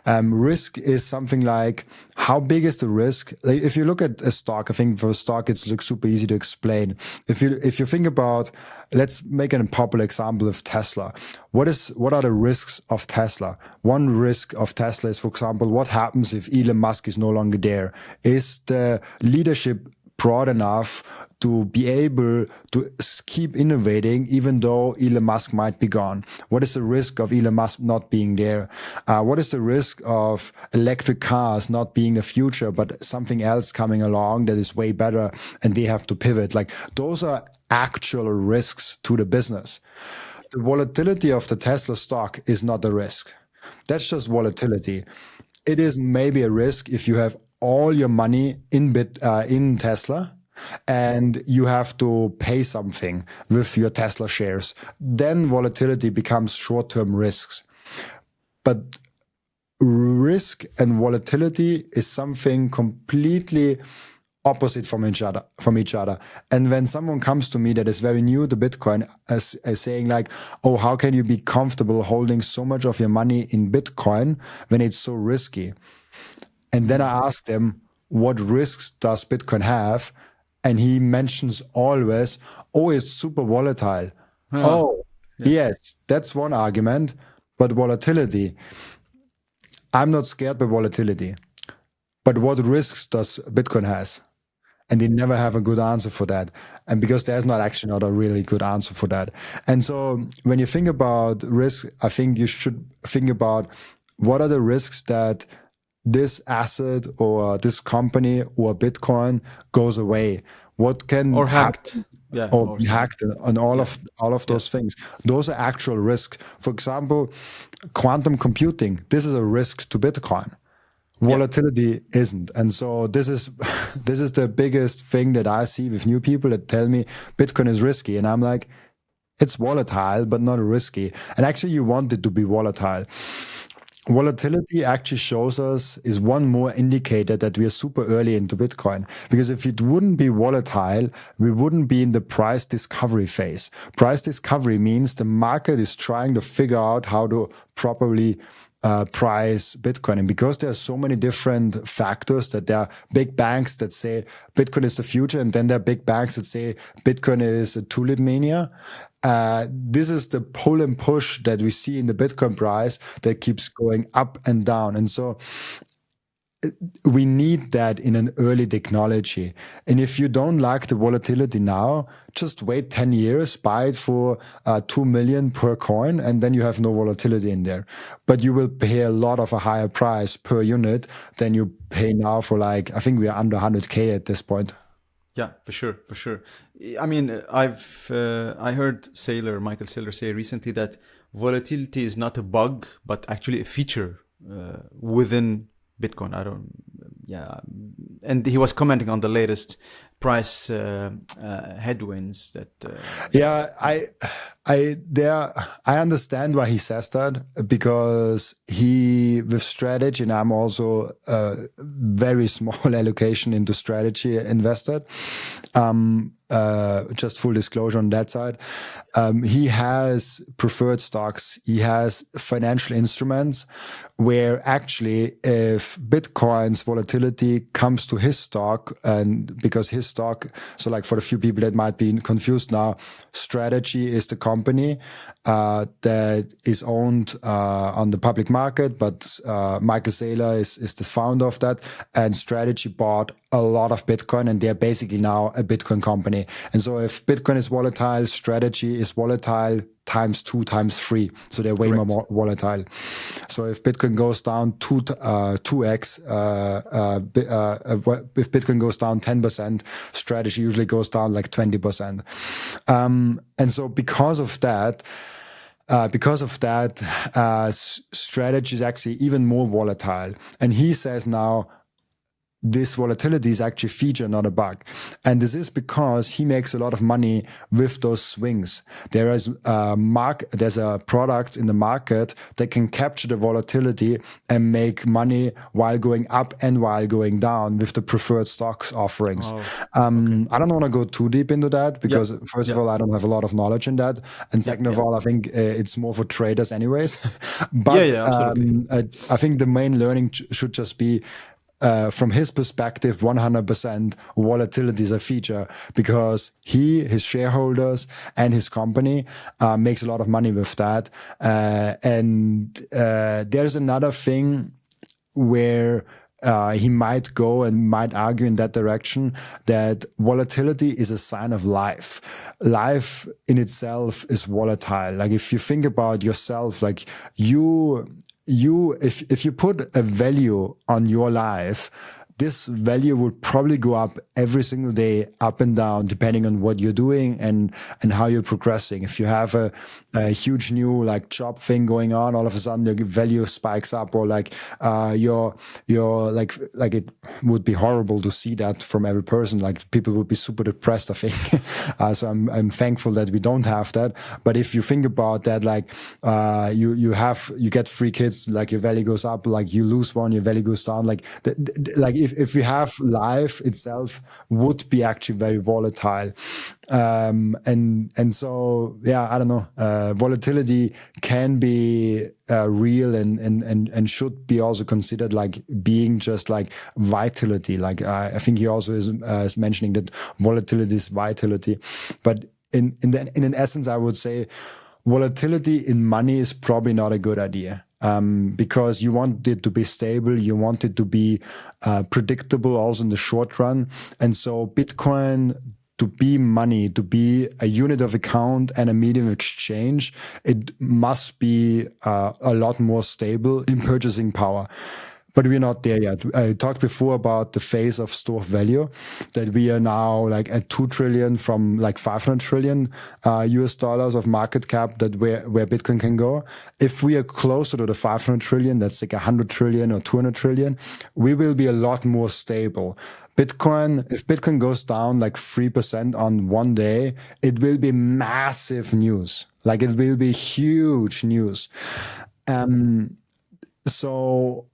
Risk is something like, how big is the risk? Like if you look at a stock, I think for a stock, it looks super easy to explain. If you think about, let's make a popular example of Tesla. What are the risks of Tesla? One risk of Tesla is, for example, what happens if Elon Musk is no longer there? Is the leadership broad enough to be able to keep innovating even though Elon Musk might be gone? What is the risk of Elon Musk not being there? What is the risk of electric cars not being the future, but something else coming along that is way better and they have to pivot? Like, those are actual risks to the business. The volatility of the Tesla stock is not a risk. That's just volatility. It is maybe a risk if you have all your money in Tesla, and you have to pay something with your Tesla shares, then volatility becomes short-term risks. But risk and volatility is something completely opposite from each other. And when someone comes to me that is very new to Bitcoin as saying like, oh, how can you be comfortable holding so much of your money in Bitcoin when it's so risky? And then I ask them, what risks does Bitcoin have? And he mentions always, oh, it's super volatile. Oh, yes, that's one argument. But volatility, I'm not scared by volatility. But what risks does Bitcoin has? And they never have a good answer for that. And because there's not a really good answer for that. And so when you think about risk, I think you should think about what are the risks that this asset or this company or Bitcoin goes away. What can or hacked, happen, or be hacked, and all of those things. Those are actual risks. For example, quantum computing. This is a risk to Bitcoin. Volatility isn't. And so this is the biggest thing that I see with new people that tell me Bitcoin is risky. And I'm like, it's volatile, but not risky. And actually you want it to be volatile. Volatility actually shows us is one more indicator that we are super early into Bitcoin. Because if it wouldn't be volatile, we wouldn't be in the price discovery phase. Price discovery means the market is trying to figure out how to properly price Bitcoin. And because there are so many different factors, that there are big banks that say Bitcoin is the future, and then there are big banks that say Bitcoin is a tulip mania. This is the pull and push that we see in the Bitcoin price that keeps going up and down. And so we need that in an early technology. And if you don't like the volatility now, just wait 10 years, buy it for 2 million per coin, and then you have no volatility in there. But you will pay a lot of a higher price per unit than you pay now for, like, I think we are under 100K at this point. Yeah, for sure. I mean, I heard Michael Saylor say recently that volatility is not a bug, but actually a feature within Bitcoin. And he was commenting on the latest price headwinds that. I understand why he says that, because with strategy, and I'm also a very small allocation into strategy invested. Just full disclosure on that side. He has preferred stocks. He has financial instruments where actually if Bitcoin's volatility comes to his stock, and because his stock, so like for the few people that might be confused now, Strategy is the company that is owned on the public market, but Michael Saylor is the founder of that, and Strategy bought a lot of Bitcoin, and they're basically now a Bitcoin company. And so if Bitcoin is volatile, Strategy is volatile times 2, times 3. So they're way more volatile. So if Bitcoin goes down 2x, if Bitcoin goes down 10%, Strategy usually goes down like 20%. And so because of that, Strategy is actually even more volatile. And he says now, this volatility is actually a feature, not a bug. And this is because he makes a lot of money with those swings. There's a product in the market that can capture the volatility and make money while going up and while going down with the preferred stocks offerings. I don't want to go too deep into that because first of all, I don't have a lot of knowledge in that. And second of all, I think it's more for traders anyways. But absolutely. I think the main learning should just be, from his perspective, 100% volatility is a feature, because his shareholders and his company makes a lot of money with that. And there's another thing where he might go and might argue in that direction, that volatility is a sign of life. Life in itself is volatile. Like if you think about yourself, like if you put a value on your life, this value will probably go up every single day, up and down, depending on what you're doing and how you're progressing. If you have a huge new like job thing going on, all of a sudden your value spikes up, or like your like it would be horrible to see that from every person. Like people would be super depressed, I think. So I'm thankful that we don't have that. But if you think about that, like you get 3 kids, like your value goes up, like you lose one, your value goes down. Like like if we have life itself would be actually very volatile. And so, yeah, I don't know. Volatility can be real and should be also considered like being just like vitality. Like I think he also is mentioning that volatility is vitality. But in an essence, I would say volatility in money is probably not a good idea. Because you want it to be stable, you want it to be predictable also in the short run. And so Bitcoin, to be money, to be a unit of account and a medium of exchange, it must be a lot more stable in purchasing power. But we're not there yet. I talked before about the phase of store of value, that we are now like at 2 trillion from like 500 trillion US dollars of market cap, that where Bitcoin can go. If we are closer to the 500 trillion, that's like 100 trillion or 200 trillion, we will be a lot more stable. Bitcoin, if Bitcoin goes down like 3% on one day, it will be massive news. Like it will be huge news. So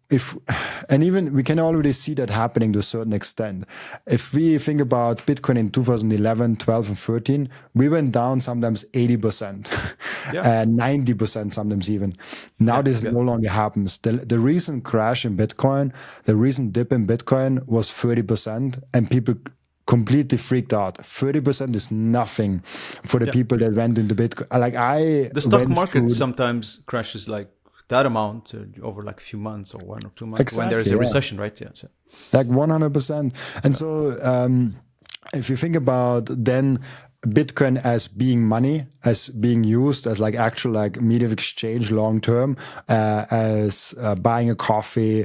even we can already see that happening to a certain extent. If we think about Bitcoin in 2011, 12, and 13, we went down sometimes 80%, 90% sometimes even. Now this no longer happens. The recent crash in Bitcoin, the recent dip in Bitcoin was 30%, and people completely freaked out. 30% is nothing for the people that went into Bitcoin. Like the stock market sometimes crashes like that amount over like a few months or 1 or 2 months, when there is a recession, right? Yeah, so. Like 100%. And so if you think about then Bitcoin as being money, as being used as like actual like medium of exchange long term, as buying a coffee,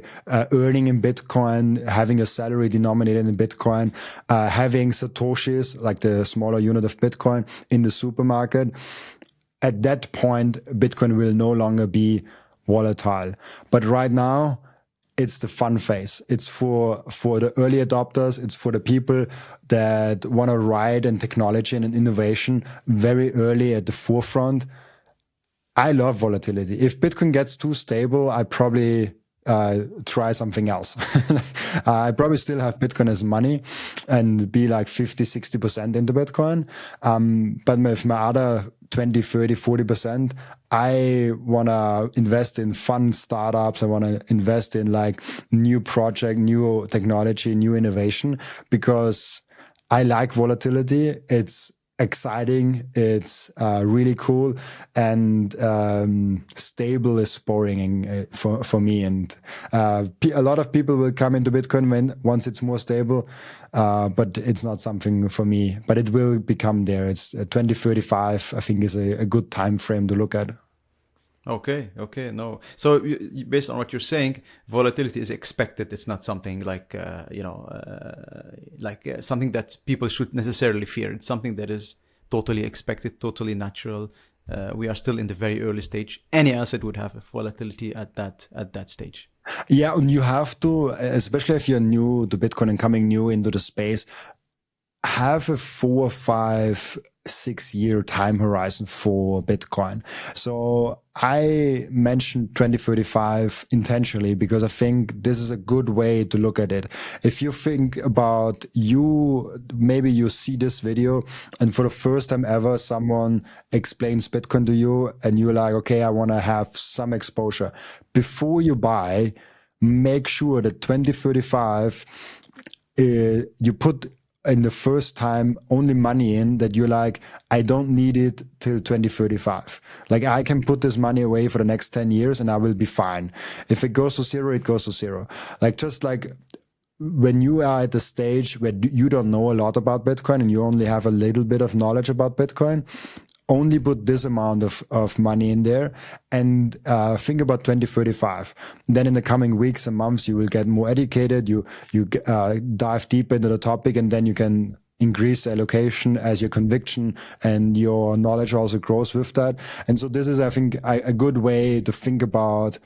earning in Bitcoin, having a salary denominated in Bitcoin, having Satoshis, like the smaller unit of Bitcoin, in the supermarket, at that point, Bitcoin will no longer be volatile. But right now, it's the fun phase. It's for the early adopters. It's for the people that want to ride in technology and in innovation very early at the forefront. I love volatility. If Bitcoin gets too stable, I probably try something else. I probably still have Bitcoin as money and be like 50, 60% into Bitcoin. But with my other 20, 30, 40%, I want to invest in fun startups. I want to invest in like new project, new technology, new innovation, because I like volatility. It's exciting, it's really cool, and stable is boring for me. And a lot of people will come into Bitcoin once it's more stable, but it's not something for me. But it will become there. It's 2035, I think, is a good time frame to look at. Okay. No. So based on what you're saying, volatility is expected. It's not something like, something that people should necessarily fear. It's something that is totally expected, totally natural. We are still in the very early stage. Any asset would have volatility at that stage. Yeah, and you have to, especially if you're new to Bitcoin and coming new into the space, have a 4, 5, 6 year time horizon for Bitcoin. So I mentioned 2035 intentionally because I think this is a good way to look at it. If you think about maybe you see this video and for the first time ever, someone explains Bitcoin to you and you're like, okay, I want to have some exposure. Before you buy, make sure that 2035, you put in the first time only money in that you're like, I don't need it till 2035. Like I can put this money away for the next 10 years and I will be fine. If it goes to zero, it goes to zero. Like just like when you are at the stage where you don't know a lot about Bitcoin and you only have a little bit of knowledge about Bitcoin, only put this amount of money in there and think about 2035. Then in the coming weeks and months, you will get more educated. You dive deeper into the topic, and then you can increase the allocation as your conviction and your knowledge also grows with that. And so this is, I think, a good way to think about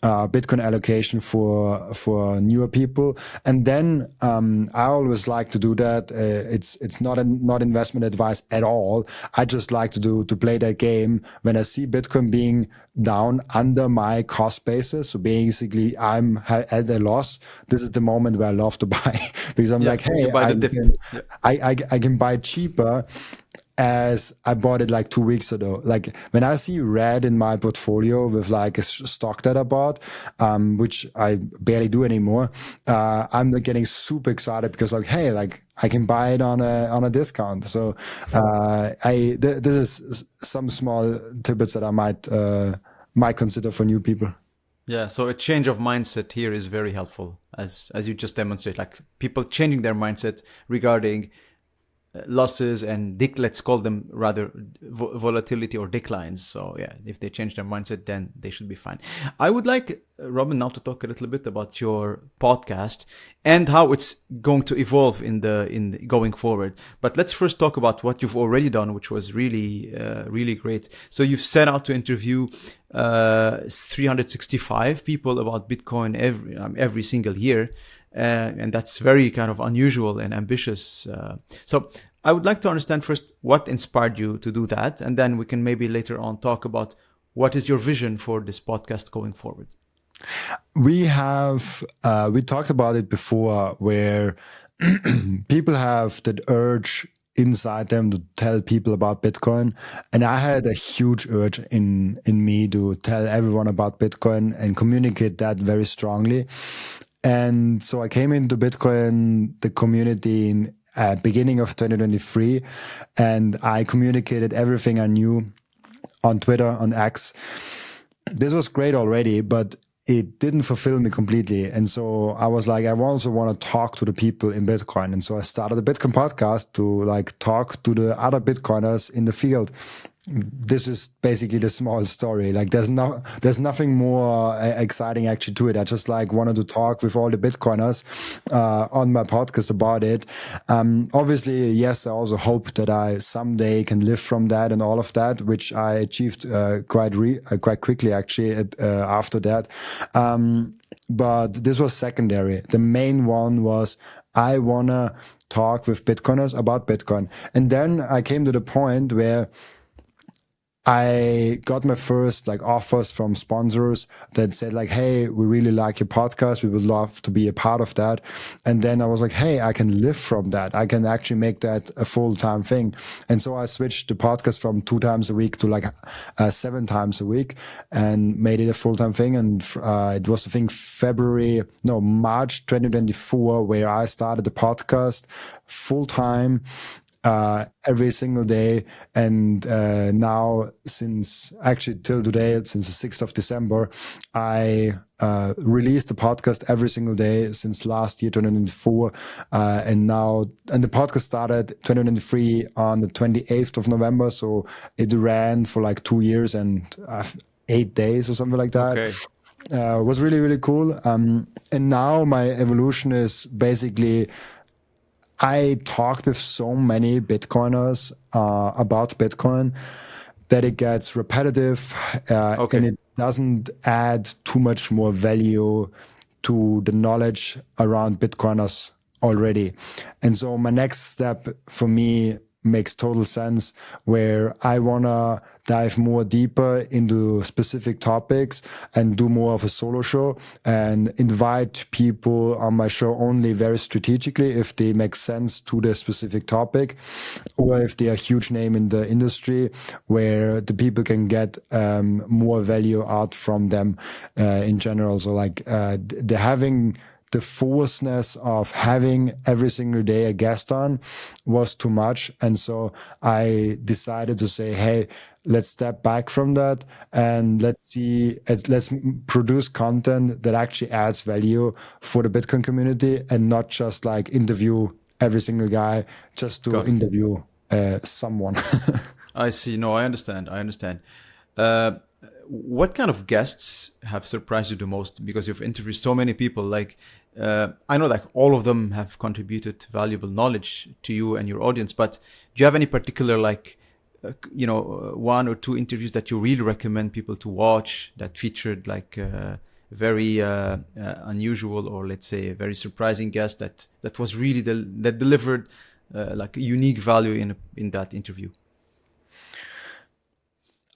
Bitcoin allocation for newer people. And then I always like to do that. It's not investment advice at all. I just like to play that game when I see Bitcoin being down under my cost basis. So basically, I'm at a loss. This is the moment where I love to buy because I'm like, hey, I can buy cheaper as I bought it like 2 weeks ago. Like when I see red in my portfolio with like a stock that I bought, which I barely do anymore, I'm like getting super excited because like, hey, like I can buy it on a discount. So this is some small tidbits that I might consider for new people. Yeah, so a change of mindset here is very helpful, as you just demonstrate, like people changing their mindset regarding losses and let's call them rather volatility or declines. So yeah, if they change their mindset, then they should be fine. I would like Robin now to talk a little bit about your podcast and how it's going to evolve in the going forward. But let's first talk about what you've already done, which was really really great. So you've set out to interview 365 people about Bitcoin every single year. And that's very kind of unusual and ambitious. So I would like to understand first what inspired you to do that. And then we can maybe later on talk about what is your vision for this podcast going forward. We talked about it before where people have that urge inside them to tell people about Bitcoin. And I had a huge urge in me to tell everyone about Bitcoin and communicate that very strongly. And so I came into Bitcoin, the community in beginning of 2023, and I communicated everything I knew on Twitter, on X. This was great already, but it didn't fulfill me completely. And so I was like, I also want to talk to the people in Bitcoin. And so I started a Bitcoin podcast to like talk to the other Bitcoiners in the field. This is basically the small story. Like there's nothing more exciting actually to it. I just like wanted to talk with all the Bitcoiners on my podcast about it. Obviously, yes, I also hope that I someday can live from that and all of that, which I achieved quite quickly actually after that. But this was secondary. The main one was I wanna talk with Bitcoiners about Bitcoin. And then I came to the point where I got my first like offers from sponsors that said like, hey, we really like your podcast. We would love to be a part of that. And then I was like, hey, I can live from that. I can actually make that a full-time thing. And so I switched the podcast from 2 times a week to like 7 times a week and made it a full-time thing. And it was, I think, March 2024, where I started the podcast full-time. Every single day. And now, since actually till today, since the 6th of December, I released the podcast every single day since last year, 2024. And the podcast started 2023 on the 28th of November. So it ran for like 2 years and 8 days or something like that. Okay. Was really, really cool. And now my evolution is basically I talked with so many Bitcoiners about Bitcoin that it gets repetitive and it doesn't add too much more value to the knowledge around Bitcoiners already. And so my next step for me makes total sense, where I want to dive more deeper into specific topics and do more of a solo show and invite people on my show only very strategically if they make sense to the specific topic, or if they are a huge name in the industry where the people can get more value out from them in general. So like having the forcedness of having every single day a guest on was too much. And so I decided to say, hey, let's step back from that and let's produce content that actually adds value for the Bitcoin community and not just like interview every single guy just to interview someone. I see. No, I understand. I understand. Uh, what kind of guests have surprised you the most? Because you've interviewed so many people. Like, I know, like all of them have contributed valuable knowledge to you and your audience. But do you have any particular, like, one or two interviews that you really recommend people to watch that featured like very unusual, or let's say a very surprising guest that was really that delivered like a unique value in that interview?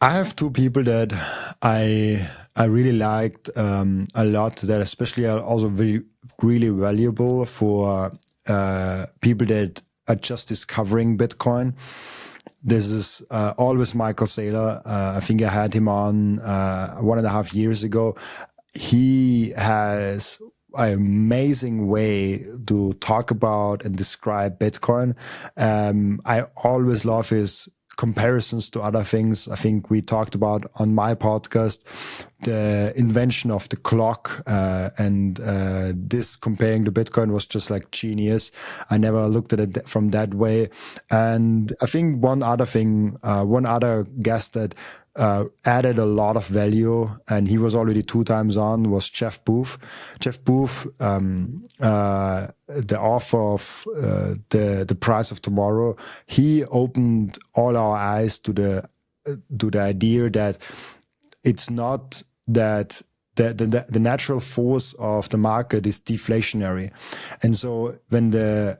I have two people that I really liked a lot, that especially are also really valuable for people that are just discovering Bitcoin. This is always Michael Saylor. I think I had him on 1.5 years ago. He has an amazing way to talk about and describe Bitcoin. I always love his comparisons to other things. I think we talked about on my podcast the invention of the clock, and this comparing to Bitcoin was just like genius. I never looked at it from that way. And I think one other guest that added a lot of value, and he was already 2 times on, was Jeff Booth. Jeff Booth, the author of the Price of Tomorrow, he opened all our eyes to the idea that it's not that the natural force of the market is deflationary. And so when the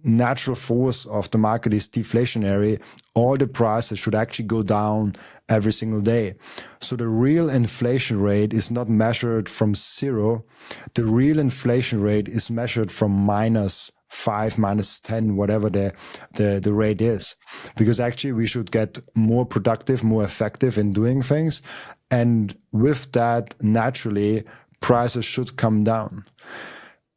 natural force of the market is deflationary, all the prices should actually go down every single day. So the real inflation rate is not measured from 0. The real inflation rate is measured from -5, -10, whatever the rate is. Because actually we should get more productive, more effective in doing things. And with that, naturally, prices should come down.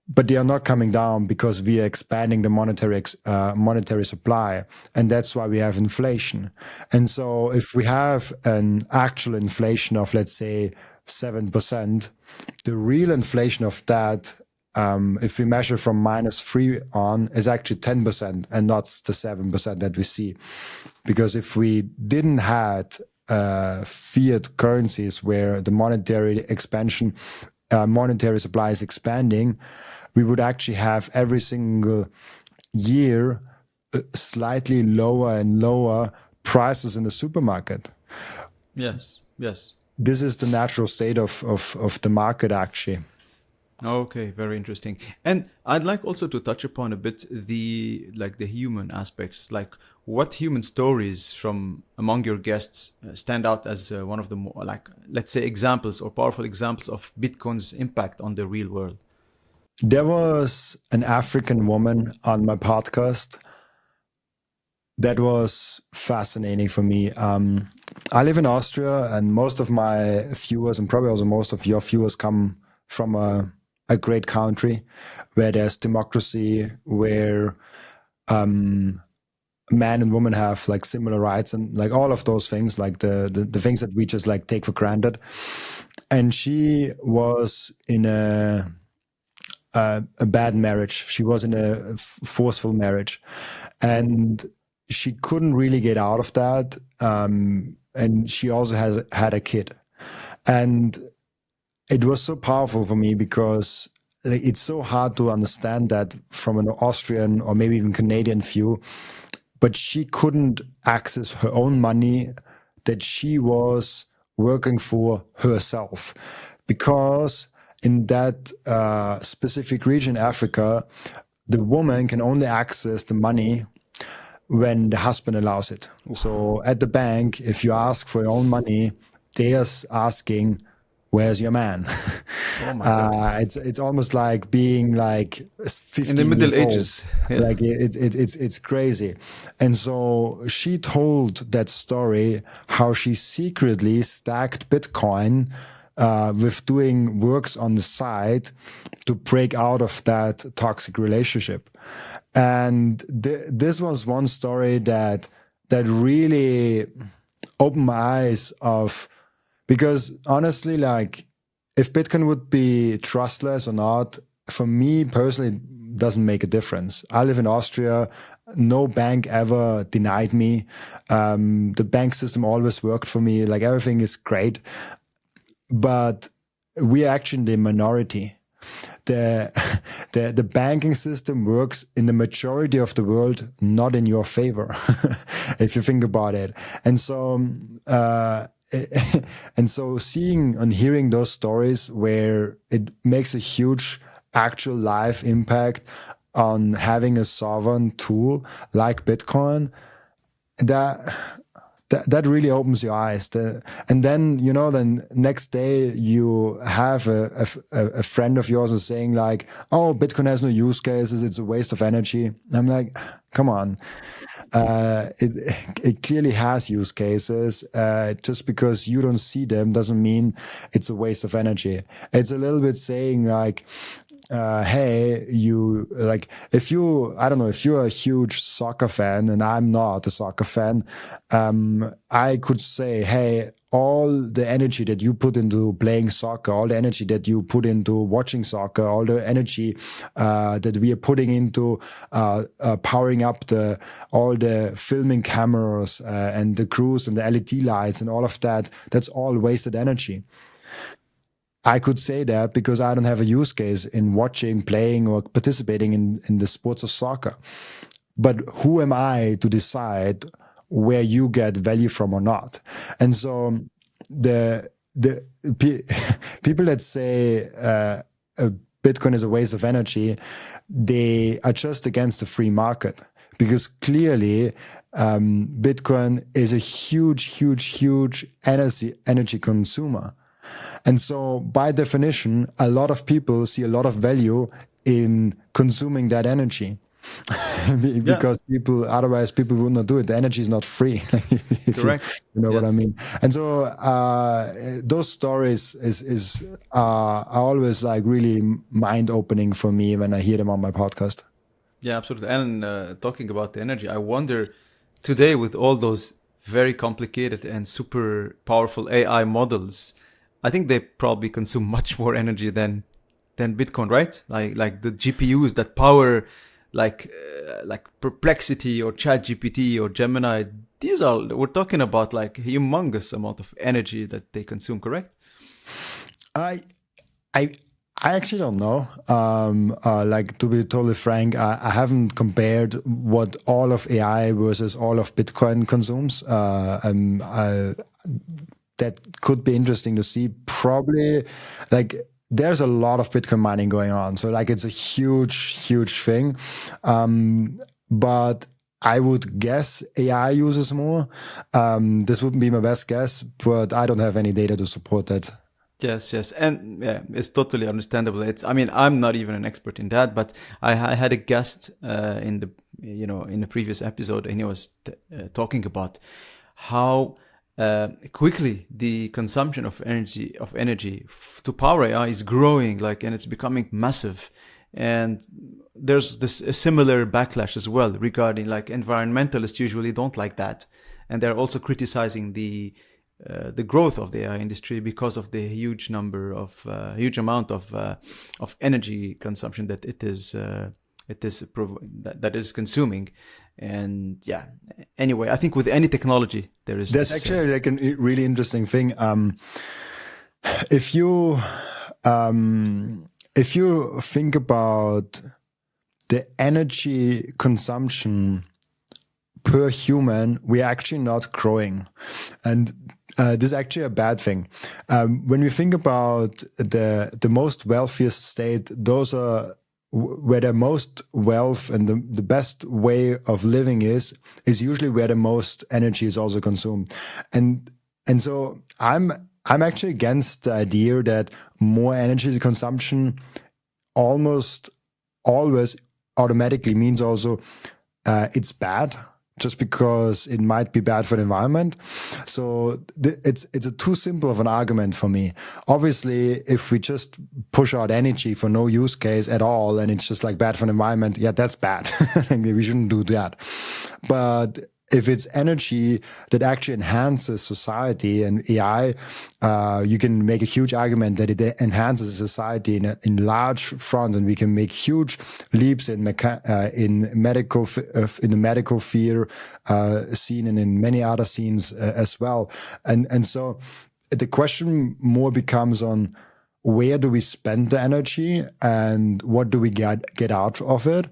But they are not coming down because we are expanding the monetary supply, and that's why we have inflation. And so if we have an actual inflation of, let's say, 7%, the real inflation of that, if we measure from -3 on, is actually 10%, and not the 7% that we see. Because if we didn't had fiat currencies where the monetary supply is expanding, we would actually have every single year slightly lower and lower prices in the supermarket. Yes. This is the natural state of the market, actually. Okay, very interesting. And I'd like also to touch upon a bit the human aspects, like what human stories from among your guests stand out as one of the more, like, let's say, examples or powerful examples of Bitcoin's impact on the real world. There was an African woman on my podcast that was fascinating for me. I live in Austria, and most of my viewers, and probably also most of your viewers, come from a great country where there's democracy, where man and woman have like similar rights, and like all of those things, like the things that we just like take for granted. And she was in a bad marriage. She was in a forceful marriage, and she couldn't really get out of that. And she also had a kid, and it was so powerful for me because like, it's so hard to understand that from an Austrian or maybe even Canadian view. But she couldn't access her own money that she was working for herself, because in that specific region, Africa, the woman can only access the money when the husband allows it. So at the bank, if you ask for your own money, they are asking, where's your man? Oh my God. It's almost like being like 15 In the Middle years old. Ages. Yeah. Like it's crazy. And so she told that story, how she secretly stacked Bitcoin with doing works on the side to break out of that toxic relationship. And this was one story that really opened my eyes of, because honestly, like if Bitcoin would be trustless or not, for me personally, doesn't make a difference. I live in Austria. no bank ever denied me. The bank system always worked for me. Like everything is great, but we are actually the minority. The banking system works in the majority of the world, not in your favor, if you think about it. And so, and so seeing and hearing those stories where it makes a huge actual life impact on having a sovereign tool like Bitcoin, that really opens your eyes. And then, then next day you have a friend of yours is saying like, oh, Bitcoin has no use cases. It's a waste of energy. I'm like, come on. It clearly has use cases. Just because you don't see them doesn't mean it's a waste of energy. It's a little bit saying like, hey, if you're a huge soccer fan and I'm not a soccer fan, I could say, hey, all the energy that you put into playing soccer, all the energy that you put into watching soccer, all the energy that we are putting into powering up all the filming cameras and the crews and the LED lights and all of that, that's all wasted energy. I could say that because I don't have a use case in watching, playing, or participating in the sports of soccer. But who am I to decide where you get value from or not? And so the people that say Bitcoin is a waste of energy, they are just against the free market, because clearly Bitcoin is a huge energy consumer. And so by definition, a lot of people see a lot of value in consuming that energy. Because otherwise people would not do it. The energy is not free. Correct. You know what I mean? And so those stories are always like really mind opening for me when I hear them on my podcast. Yeah, absolutely. And talking about the energy, I wonder today with all those very complicated and super powerful AI models, I think they probably consume much more energy than Bitcoin, right? Like the GPUs that power like Perplexity or ChatGPT or Gemini. We're talking about like a humongous amount of energy that they consume, correct? I actually don't know. Like, to be totally frank, I haven't compared what all of AI versus all of Bitcoin consumes. That could be interesting to see. Probably, like, there's a lot of Bitcoin mining going on, so like it's a huge thing. But I would guess AI uses more. This wouldn't be my best guess, but I don't have any data to support that. Yes, and yeah, it's totally understandable. I'm not even an expert in that, but I had a guest in the previous episode, and he was talking about how quickly the consumption of energy to power AI is growing, like, and it's becoming massive. And there's a similar backlash as well regarding, like, environmentalists usually don't like that, and they're also criticizing the growth of the AI industry because of the huge amount of energy consumption that it is consuming. And yeah, anyway, I think with any technology that's actually like a really interesting thing. If you think about the energy consumption per human, we're actually not growing, and this is actually a bad thing. When we think about the most wealthiest state, those are where the most wealth and the best way of living is usually where the most energy is also consumed. And so I'm actually against the idea that more energy consumption almost always automatically means also it's bad, just because it might be bad for the environment. So it's a too simple of an argument for me. Obviously, if we just push out energy for no use case at all, and it's just like bad for the environment, yeah, that's bad. We shouldn't do that. But if it's energy that actually enhances society and AI, you can make a huge argument that it enhances society in large fronts, and we can make huge leaps in the medical field scene and in many other scenes as well. And so the question more becomes on where do we spend the energy and what do we get out of it,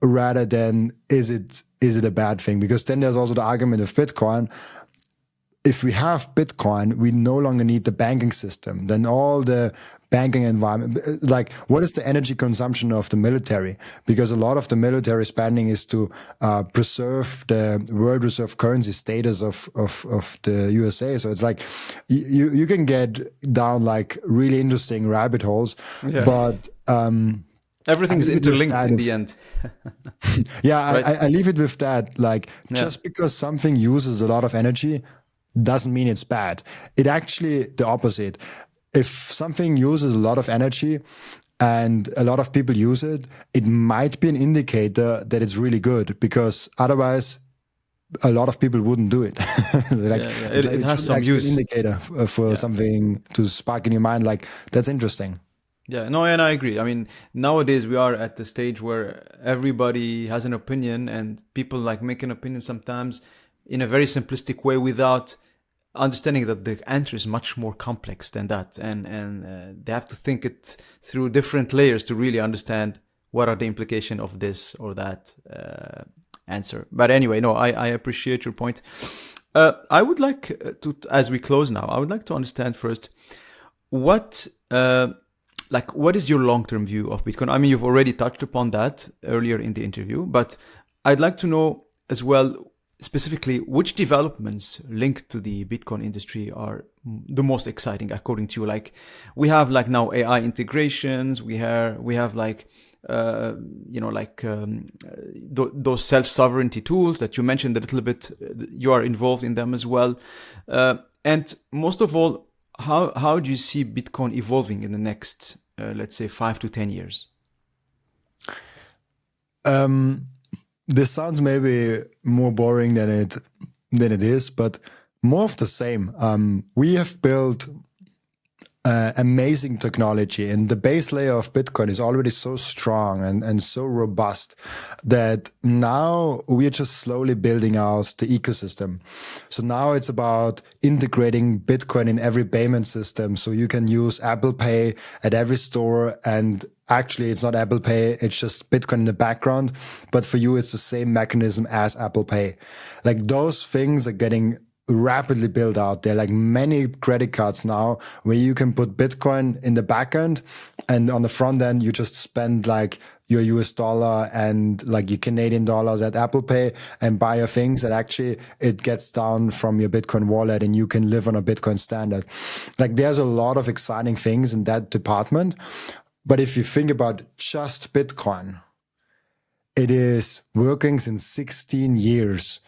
rather than is it a bad thing? Because then there's also the argument of Bitcoin. If we have Bitcoin, we no longer need the banking system. Then all the banking environment, like what is the energy consumption of the military? Because a lot of the military spending is to preserve the world reserve currency status of the USA. So it's like you can get down like really interesting rabbit holes, but everything's interlinked in the end. Yeah, right? I leave it with that. Like just because something uses a lot of energy doesn't mean it's bad. It actually the opposite. If something uses a lot of energy and a lot of people use it, it might be an indicator that it's really good, because otherwise a lot of people wouldn't do it. Like, it has some use. An indicator for something to spark in your mind. Like that's interesting. Yeah, no, and I agree. I mean, nowadays we are at the stage where everybody has an opinion, and people like make an opinion sometimes in a very simplistic way without understanding that the answer is much more complex than that, and they have to think it through different layers to really understand what are the implications of this or that answer. But anyway, no, I appreciate your point. I would like to, as we close now, I would like to understand first what is your long-term view of Bitcoin? I mean, you've already touched upon that earlier in the interview, but I'd like to know as well, specifically, which developments linked to the Bitcoin industry are the most exciting according to you? Like we have like now AI integrations, we have like those self-sovereignty tools that you mentioned a little bit. You are involved in them as well, and most of all, how do you see Bitcoin evolving in the next let's say 5 to 10 years? This sounds maybe more boring than it is, but more of the same. We have built amazing technology, and the base layer of Bitcoin is already so strong and so robust that now we're just slowly building out the ecosystem. So now it's about integrating Bitcoin in every payment system. So you can use Apple Pay at every store, and actually it's not Apple Pay, it's just Bitcoin in the background. But for you, it's the same mechanism as Apple Pay. Like those things are getting rapidly built out. There are like many credit cards now where you can put Bitcoin in the back end, and on the front end, you just spend like your US dollar and like your Canadian dollars at Apple Pay and buy your things, that actually it gets down from your Bitcoin wallet and you can live on a Bitcoin standard. Like there's a lot of exciting things in that department. But if you think about just Bitcoin, it is working since 16 years.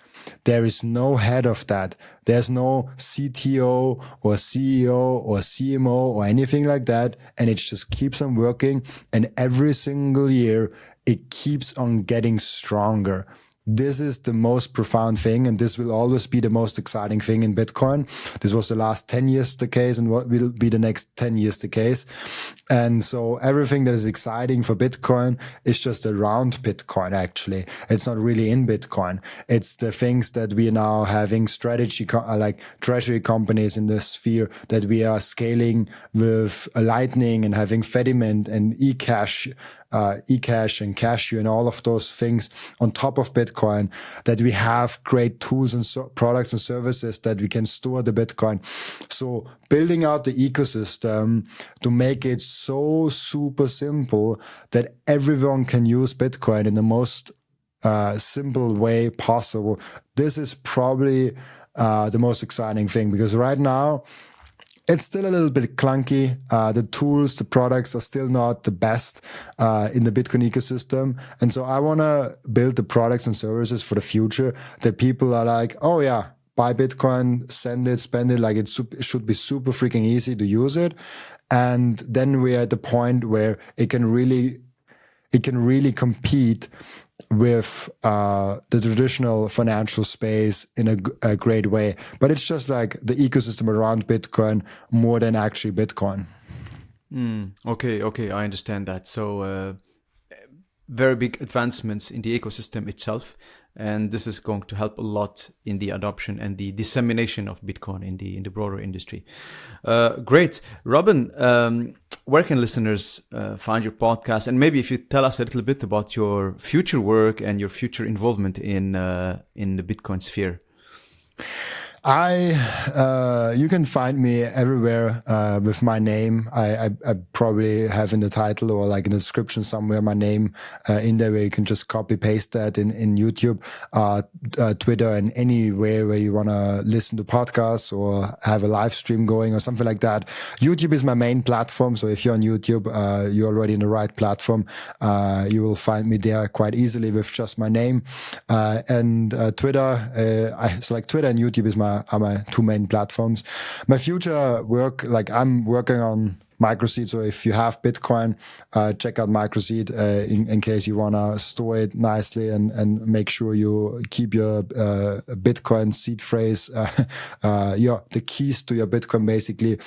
There is no head of that. There's no CTO or CEO or CMO or anything like that. And it just keeps on working. And every single year, it keeps on getting stronger. This is the most profound thing, and this will always be the most exciting thing in Bitcoin. This was the last 10 years the case, and what will be the next 10 years the case. And so everything that is exciting for Bitcoin is just around Bitcoin, actually. It's not really in Bitcoin. It's the things that we are now having strategy, like treasury companies in the sphere that we are scaling with Lightning and having Fediment and eCash and Cashew and all of those things on top of Bitcoin, that we have great tools and products and services that we can store the Bitcoin. So building out the ecosystem to make it so super simple that everyone can use Bitcoin in the most simple way possible. This is probably the most exciting thing, because right now, it's still a little bit clunky. The tools, the products are still not the best in the Bitcoin ecosystem. And so I want to build the products and services for the future that people are like, oh yeah, buy Bitcoin, send it, spend it. Like it should be super freaking easy to use it. And then we're at the point where it can really compete with the traditional financial space in a great way. But it's just like the ecosystem around Bitcoin more than actually Bitcoin. Okay, I understand that. So very big advancements in the ecosystem itself, and this is going to help a lot in the adoption and the dissemination of Bitcoin in the broader industry. Great, Robin. Where can listeners find your podcast? And maybe if you tell us a little bit about your future work and your future involvement in the Bitcoin sphere. You can find me everywhere with my name. I probably have in the title or like in the description somewhere my name in there, where you can just copy paste that in YouTube, Twitter, and anywhere where you want to listen to podcasts or have a live stream going or something like that. YouTube is my main platform, so if you're on YouTube, you're already in the right platform. You will find me there quite easily with just my name, and Twitter. So like Twitter and YouTube are my two main platforms. My future work, like I'm working on MicroSeed. So if you have Bitcoin, check out MicroSeed in case you want to store it nicely and make sure you keep your Bitcoin seed phrase, the keys to your Bitcoin basically,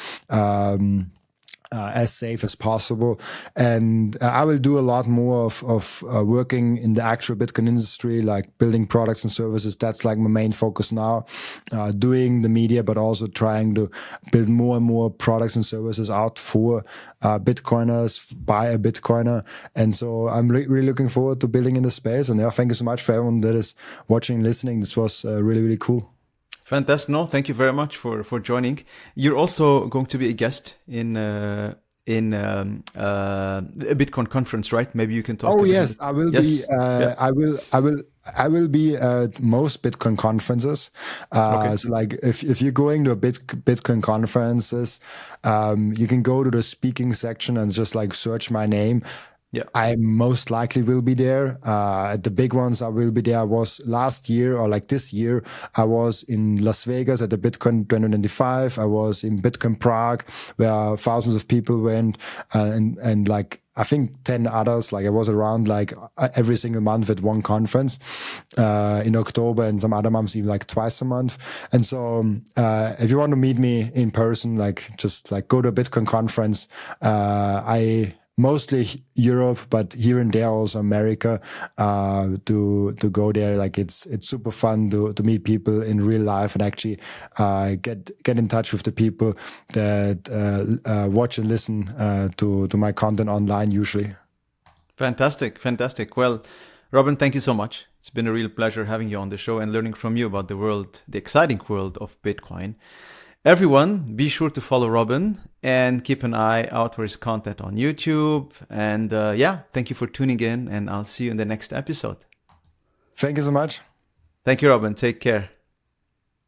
as safe as possible. And I will do a lot more of working in the actual Bitcoin industry, like building products and services. That's like my main focus now, doing the media, but also trying to build more and more products and services out for Bitcoiners by a Bitcoiner. And so I'm really looking forward to building in the space. And yeah, thank you so much for everyone that is watching and listening. This was really, really cool. Fantastic. No, thank you very much for joining. You're also going to be a guest in a Bitcoin conference, right? Maybe you can talk. Oh yes, I will be. I will be at most Bitcoin conferences. So like if you're going to a Bitcoin conferences, you can go to the speaking section and just like search my name. Yeah, I most likely will be there. At the big ones, I will be there. I was last year or like this year, I was in Las Vegas at the Bitcoin 2025. I was in Bitcoin Prague, where thousands of people went, and like I think 10 others. Like I was around like every single month at one conference in October, and some other months even like twice a month. And so if you want to meet me in person, like just like go to a Bitcoin conference. Mostly Europe, but here and there also America, to go there. Like it's super fun to meet people in real life and actually get in touch with the people that watch and listen to my content online usually. Fantastic. Well, Robin, thank you so much. It's been a real pleasure having you on the show and learning from you about the exciting world of Bitcoin. Everyone, be sure to follow Robin and keep an eye out for his content on YouTube. And thank you for tuning in, and I'll see you in the next episode. Thank you so much. Thank you, Robin. Take care.